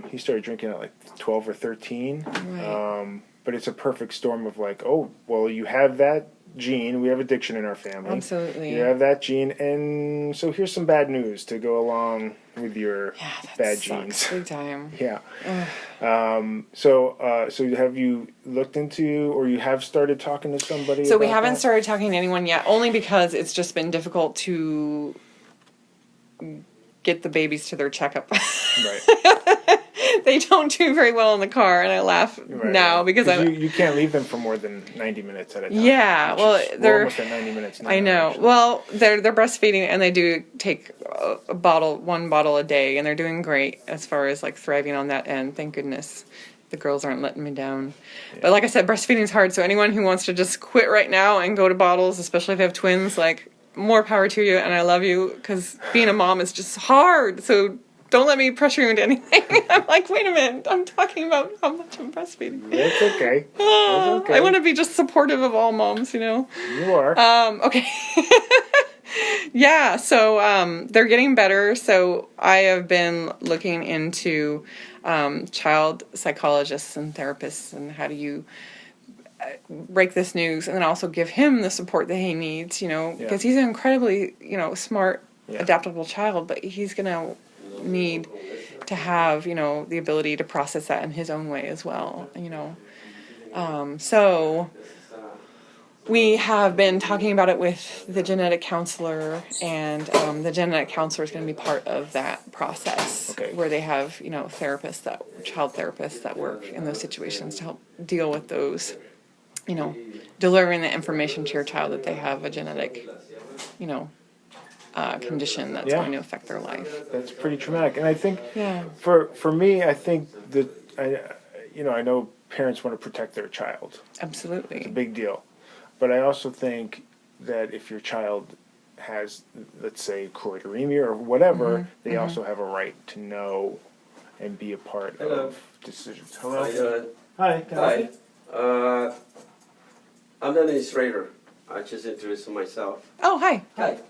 He started drinking at like 12 or 13. Right. But it's a perfect storm of like, oh, well, you have that gene. We have addiction in our family. Absolutely. You have that gene, and so here's some bad news to go along with your bad genes. Big time. Yeah. So have you looked into, or you have started talking to somebody? So we about haven't that? started talking to anyone yet, only because it's just been difficult to get the babies to their checkup. Right. They don't do very well in the car, and I laugh now because you can't leave them for more than 90 minutes at a time. Yeah, We're almost at 90 minutes now. I know. Actually. Well, they're breastfeeding, and they do take one bottle a day, and they're doing great as far as like thriving on that end. Thank goodness. The girls aren't letting me down. Yeah. But like I said, breastfeeding is hard, so anyone who wants to just quit right now and go to bottles, especially if they have twins, like, more power to you, and I love you, because being a mom is just hard, so don't let me pressure you into anything. I'm like, wait a minute, I'm talking about how much I'm breastfeeding. It's okay. It's okay. I want to be just supportive of all moms, You are. Okay. Yeah, so they're getting better, so I have been looking into child psychologists and therapists, and how do you break this news, and then also give him the support that he needs, because he's an incredibly, smart, adaptable child, but he's going to need to have, the ability to process that in his own way as well, So we have been talking about it with the genetic counselor, and the genetic counselor is going to be part of that process, where they have, child therapists that work in those situations to help deal with those, delivering the information to your child that they have a genetic, condition that's going to affect their life. That's pretty traumatic. And I think for me, I think that, I know parents want to protect their child. Absolutely. It's a big deal. But I also think that if your child has, let's say, choroideremia or whatever, they also have a right to know and be a part of decisions. Hello? Hi. Can I help you? I'm the administrator. I just introduced myself. Oh, hi. Hi.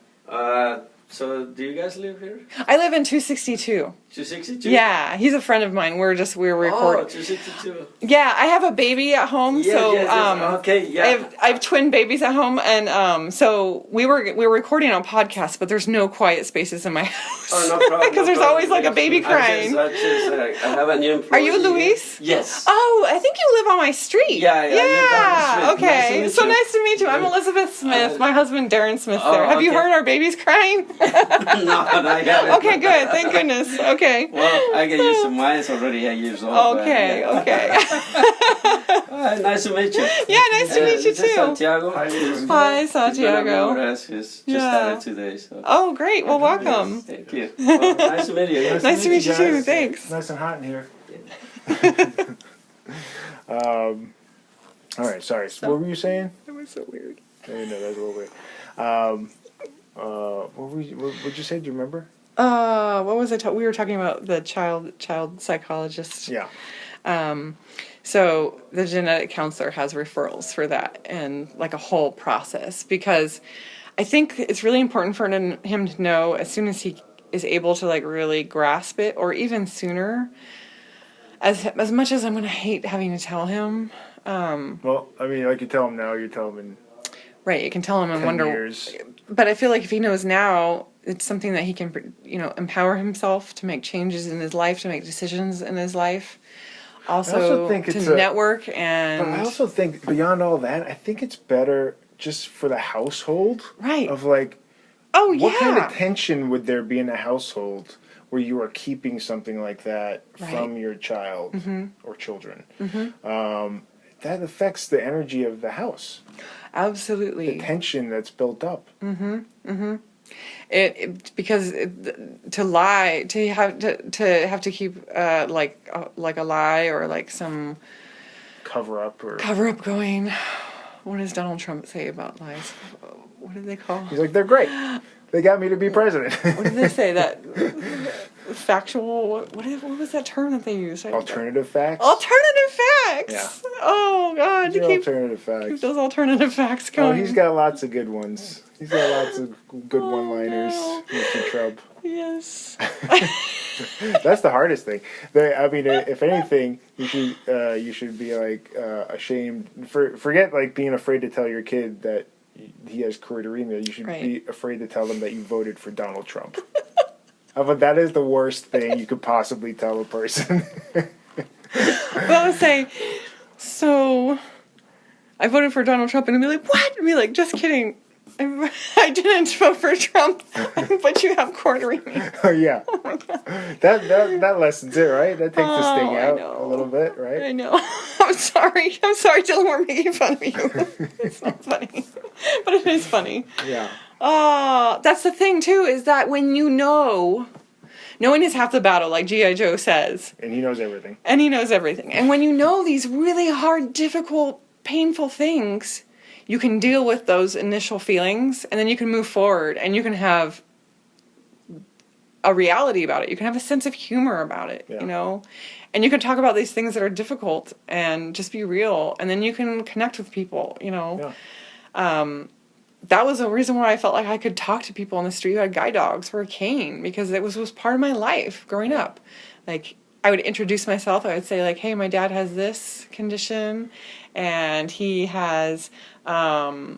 So do you guys live here? I live in 262. 262? Yeah, he's a friend of mine. We're recording. Oh, 262. Yeah, I have a baby at home, okay, yeah. I have twin babies at home, and so we were recording on podcast, but there's no quiet spaces in my house. Oh, no problem. Because there's always like a baby crying. I have a new employee. Are you Luis? Yes. Oh, I think you live on my street. Yeah. I live down the street. Okay. Nice to meet you. Nice to meet you. I'm Elizabeth Smith. My husband Darren Smith's there. Have you heard our babies crying? No, I haven't. Okay, good. Thank goodness. Okay. Well, I get used to mine. It's already 8 years old. Okay. Nice to meet you. Yeah, nice to meet you too. Santiago. Hi, Santiago. He's just started today. So. Oh, great. Well, welcome. Yes, thank you. Well, nice to meet you. Nice to meet you too. Thanks. Nice and hot in here. All right, sorry. What were you saying? That was so weird. I know, that was a little weird. What would you say? Do you remember? What was I we were talking about the child psychologist. Yeah. So the genetic counselor has referrals for that, and like a whole process, because I think it's really important for him to know as soon as he is able to like really grasp it, or even sooner. As much as I'm going to hate having to tell him. Well, I mean, like you tell him now, you tell him in. Right, you can tell him in 10 wonder. years. But I feel like if he knows now, it's something that he can, empower himself to make changes in his life, to make decisions in his life. Also think to network and. But I also think beyond all that, I think it's better just for the household. Right. Of like. Oh yeah. What kind of tension would there be in a household where you are keeping something like that from your child or children? That affects the energy of the house. Absolutely. The tension that's built up. Because to lie, to have to keep like a lie or like some cover up going. What does Donald Trump say about lies? What did they call? He's like, they're great. They got me to be president. What did they say? That factual. What was that term that they used? Alternative facts. Alternative facts. Yeah. Oh God. These are alternative facts. Keep those alternative facts going. Oh, he's got lots of good ones. He's got lots of good one-liners, no. Mr. Trump. Yes. That's the hardest thing. I mean, if anything, you should be like ashamed. Forget like being afraid to tell your kid that he has choroideremia. You should be afraid to tell them that you voted for Donald Trump. But that is the worst thing you could possibly tell a person. Well, I would say, so I voted for Donald Trump, and I'd be like, what? And be like, just kidding. I didn't vote for Trump, but you have choroideremia. Oh yeah. Oh my God. That lessens it, right? That takes the sting out a little bit, right? I know. I'm sorry, Dylan, we're making fun of you. It's not funny, but it is funny. Yeah. That's the thing too, is that when knowing is half the battle, like G.I. Joe says. And he knows everything. And when you know these really hard, difficult, painful things, you can deal with those initial feelings, and then you can move forward, and you can have a reality about it. You can have a sense of humor about it, you know? And you can talk about these things that are difficult and just be real, and then you can connect with people, you know? Yeah. That was a reason why I felt like I could talk to people on the street who had guide dogs or a cane, because it was part of my life growing up. Like, I would introduce myself. I would say, like, hey, my dad has this condition, and he has a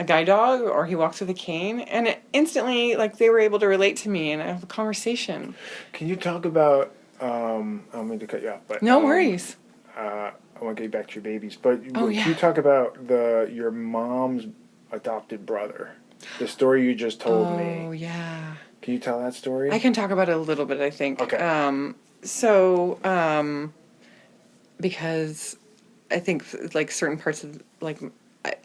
guide dog, or he walks with a cane. And instantly, like, they were able to relate to me and have a conversation. Can you talk about, I don't mean to cut you off, but... No worries. I want to get back to your babies, but can you talk about your mom's adopted brother? The story you just told me. Oh, yeah. Can you tell that story? I can talk about it a little bit, I think. Okay. Because I think, like, certain parts of, like,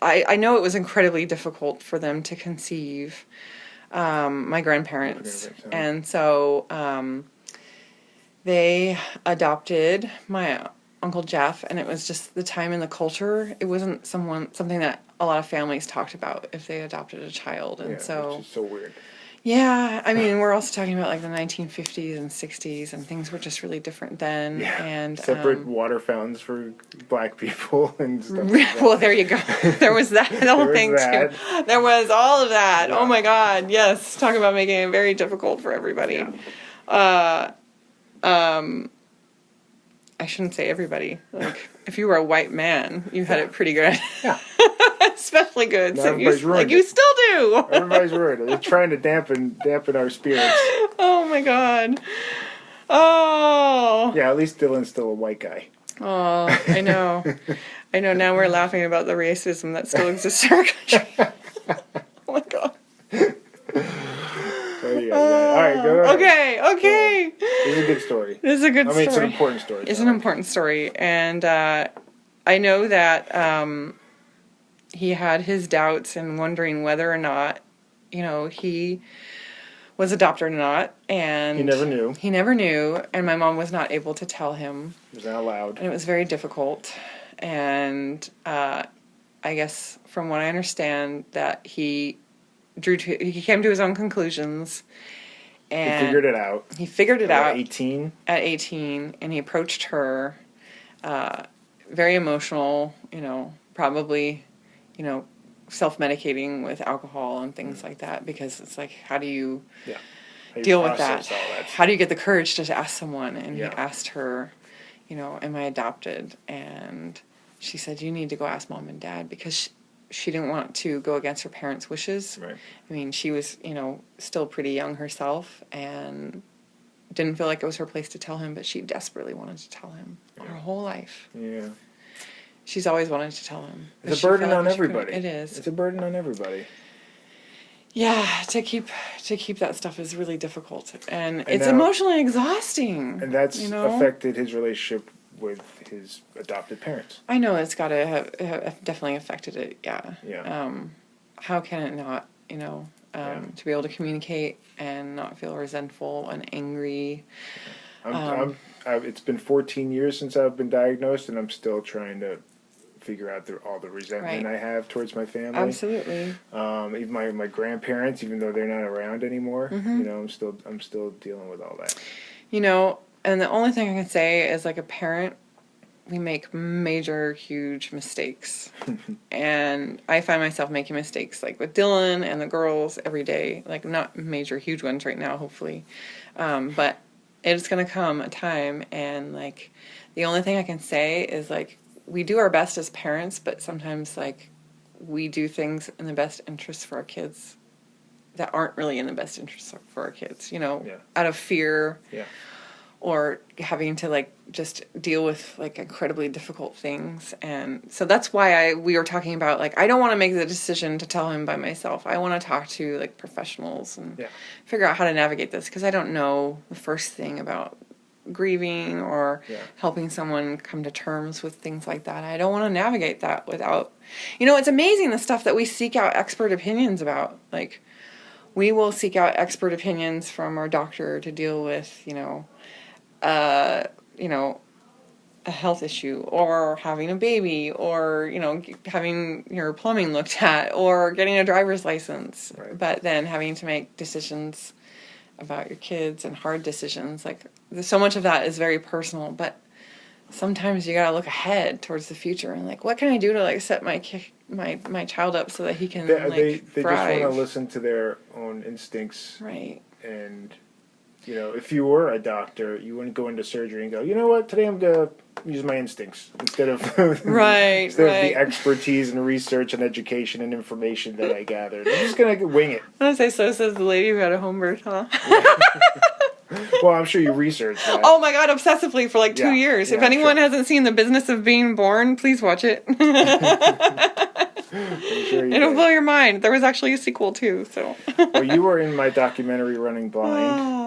I know it was incredibly difficult for them to conceive, my grandparents. And so they adopted my Uncle Jeff, and it was just the time and the culture. It wasn't something that a lot of families talked about if they adopted a child. And which is so weird. Yeah, I mean, we're also talking about like the 1950s and 60s, and things were just really different then. Yeah, and separate water fountains for black people and stuff. Well, there you go. There was that whole thing too. There was all of that. Yeah. Oh my God, yes. Talk about making it very difficult for everybody. Yeah. I shouldn't say everybody. Like, if you were a white man, you had it pretty good. Yeah. Especially good. Now so you still do. Everybody's ruined. They're trying to dampen our spirits. Oh my God. Oh. Yeah, at least Dylan's still a white guy. Oh, I know. I know. Now we're laughing about the racism that still exists in our country. Oh my God. All right, go ahead. Okay. This is a good story. This is a good story. It's an important story. It's an important story. And I know that he had his doubts and wondering whether or not, he was adopted or not. And he never knew. He never knew. And my mom was not able to tell him. He was not allowed. And it was very difficult. And I guess from what I understand, that he came to his own conclusions. And he figured it out. At 18? At 18. And he approached her, very emotional, probably, self-medicating with alcohol and things like that, because it's like, how do you deal with that? How do you get the courage to ask someone? And he asked her, am I adopted? And she said, you need to go ask mom and dad, because she didn't want to go against her parents' wishes. Right. I mean, she was, still pretty young herself, and didn't feel like it was her place to tell him, but she desperately wanted to tell him her whole life. Yeah. She's always wanted to tell him. It's a burden on everybody. It is. It's a burden on everybody. Yeah, to keep that stuff is really difficult, and it's emotionally exhausting. And that's affected his relationship with his adopted parents. I know it's got to have definitely affected it. Yeah. Yeah. How can it not? To be able to communicate and not feel resentful and angry. It's been 14 years since I've been diagnosed, and I'm still trying to figure out all the resentment I have towards my family. Absolutely. Even my grandparents, even though they're not around anymore, I'm still dealing with all that. And the only thing I can say is, like, a parent, we make major, huge mistakes. And I find myself making mistakes, like, with Dylan and the girls every day. Like, not major, huge ones right now, hopefully. But it's going to come a time, and, like, the only thing I can say is, like, we do our best as parents, but sometimes, like, we do things in the best interest for our kids that aren't really in the best interest for our kids, out of fear. Yeah. Or having to, like, just deal with, like, incredibly difficult things. And so that's why we were talking about, like, I don't want to make the decision to tell him by myself. I want to talk to, like, professionals and figure out how to navigate this, because I don't know the first thing about grieving or helping someone come to terms with things like that. I don't want to navigate that without, it's amazing the stuff that we seek out expert opinions about. Like, we will seek out expert opinions from our doctor to deal with, a health issue, or having a baby, or, having your plumbing looked at, or getting a driver's license. Right. But then having to make decisions about your kids, and hard decisions. Like, so much of that is very personal, but sometimes you gotta look ahead towards the future and, like, what can I do to, like, set my child up so that he can they thrive. just want to listen to their own instincts. Right. And if you were a doctor, you wouldn't go into surgery and go, you know what, today I'm going to use my instincts instead of of the expertise and research and education and information that I gathered. I'm just going to wing it. I say, so says the lady who had a home birth, huh? Well, I'm sure you researched that. Oh my God, obsessively for like 2 years. If anyone hasn't seen The Business of Being Born, please watch it. It'll blow your mind. There was actually a sequel too. So. Well, you were in my documentary Running Blind.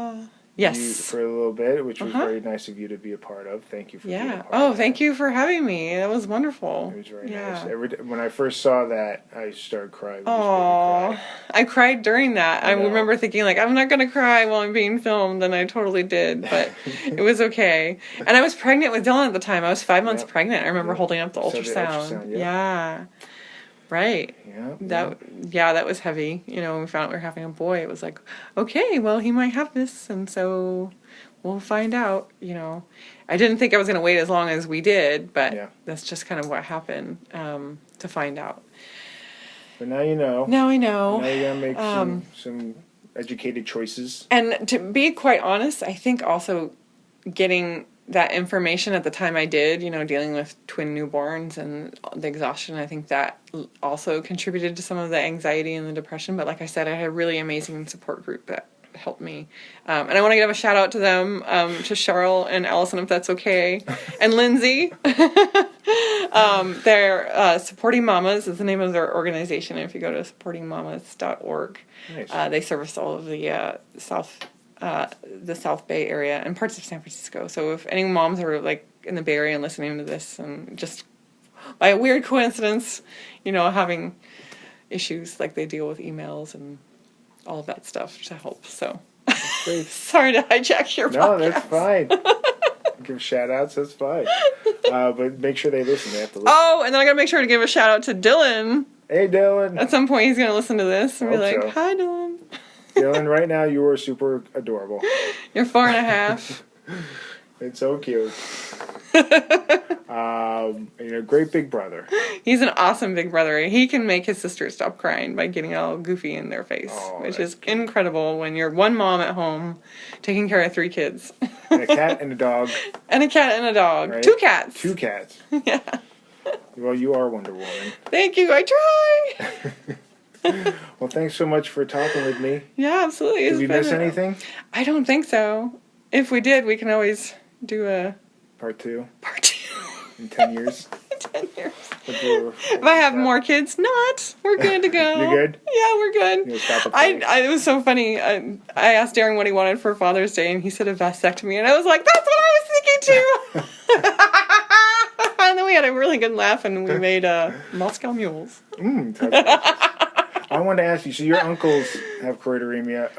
Yes. For a little bit, which was very nice of you to be a part of. Thank you for being a part of that. Thank you for having me. That was wonderful. It was very nice. When I first saw that, I started crying. Oh, I cried during that. I remember thinking, like, I'm not going to cry while I'm being filmed, and I totally did, but it was okay. And I was pregnant with Dylan at the time. I was 5 months pregnant. I remember holding up the ultrasound. Yeah. Right. That was heavy. When we found out we were having a boy, it was like, okay, well, he might have this, and so we'll find out. I didn't think I was going to wait as long as we did, but that's just kind of what happened to find out. But now you know. Now I know. Now you got to make some educated choices. And to be quite honest, I think also getting that information at the time I did, dealing with twin newborns and the exhaustion, I think that also contributed to some of the anxiety and the depression. But like I said, I had a really amazing support group that helped me. And I want to give a shout out to them, to Cheryl and Allison, if that's okay, and Lindsay. They're Supporting Mamas is the name of their organization. If you go to supportingmamas.org, nice. They service all of the South Bay area and parts of San Francisco. So if any moms are like in the Bay Area and listening to this, and just by a weird coincidence, having issues, like, they deal with emails and all of that stuff to help. So sorry to hijack your podcast. No, that's fine. Give shout outs, that's fine. But make sure they listen. They have to listen. Oh, and then I gotta make sure to give a shout out to Dylan. Hey, Dylan. At some point he's gonna listen to this and be like, hi, Dylan. Dylan, right now you are super adorable. You're 4.5. It's so cute. Great big brother. He's an awesome big brother. He can make his sister stop crying by getting all goofy in their face, which is cute. Incredible when you're one mom at home taking care of 3 kids. And a cat and a dog. And a cat and a dog. Right? 2 cats. 2 cats. Yeah. Well, you are Wonder Woman. Thank you. I try. Well, thanks so much for talking with me. Yeah, absolutely. Did we miss anything? I don't think so. If we did, we can always do a... Part 2. Part 2. In 10 years. 10 years. If I have more kids, we're good to go. You're good? Yeah, we're good. You'll stop it was so funny. I asked Darren what he wanted for Father's Day, and he said a vasectomy, and I was like, that's what I was thinking too. And then we had a really good laugh, and we made Moscow mules. I wanted to ask you, so your uncles have choroideremia.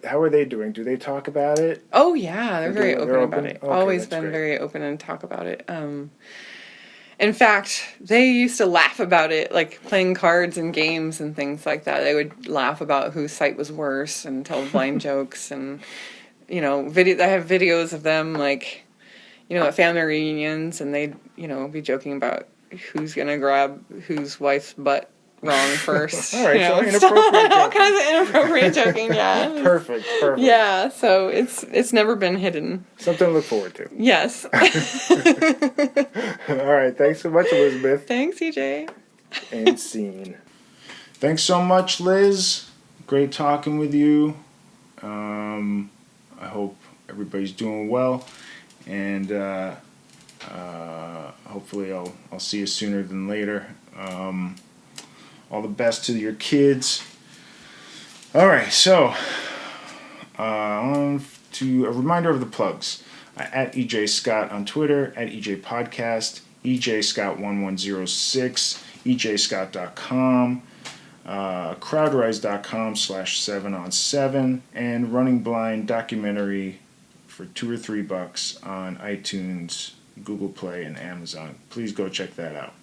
How are they doing? Do they talk about it? Oh, yeah. They're very open about it. Okay, Always been great. very open and talk about it. In fact, they used to laugh about it, like playing cards and games and things like that. They would laugh about whose sight was worse and tell blind jokes. And, I have videos of them, like, at family reunions, and they'd, be joking about who's going to grab whose wife's butt wrong first. All right, so inappropriate all kinds of inappropriate joking, yeah. Perfect. Yeah, so it's never been hidden. Something to look forward to. Yes. All right, thanks so much, Elizabeth. Thanks, EJ. And scene. Thanks so much, Liz. Great talking with you. I hope everybody's doing well, and hopefully I'll see you sooner than later. All the best to your kids. All right, so on to a reminder of the plugs. At EJ Scott on Twitter, at EJ Podcast, EJ Scott 1106, EJScott.com, crowdrise.com/7on7, and Running Blind documentary for $2 or $3 on iTunes, Google Play, and Amazon. Please go check that out.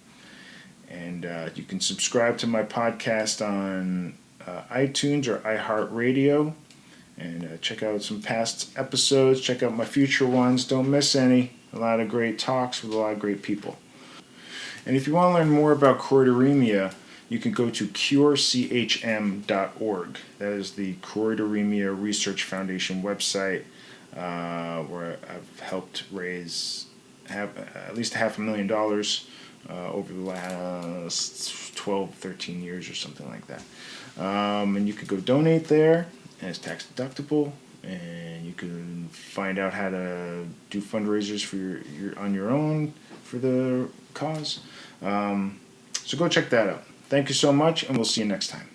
And you can subscribe to my podcast on iTunes or iHeartRadio, and check out some past episodes. Check out my future ones. Don't miss any. A lot of great talks with a lot of great people. And if you want to learn more about choroideremia, you can go to curechm.org. That is the Choroideremia Research Foundation website, where I've helped raise at least $500,000 over the last 12, 13 years or something like that. And you could go donate there, and it's tax deductible, and you can find out how to do fundraisers for your on your own for the cause. So go check that out. Thank you so much, and we'll see you next time.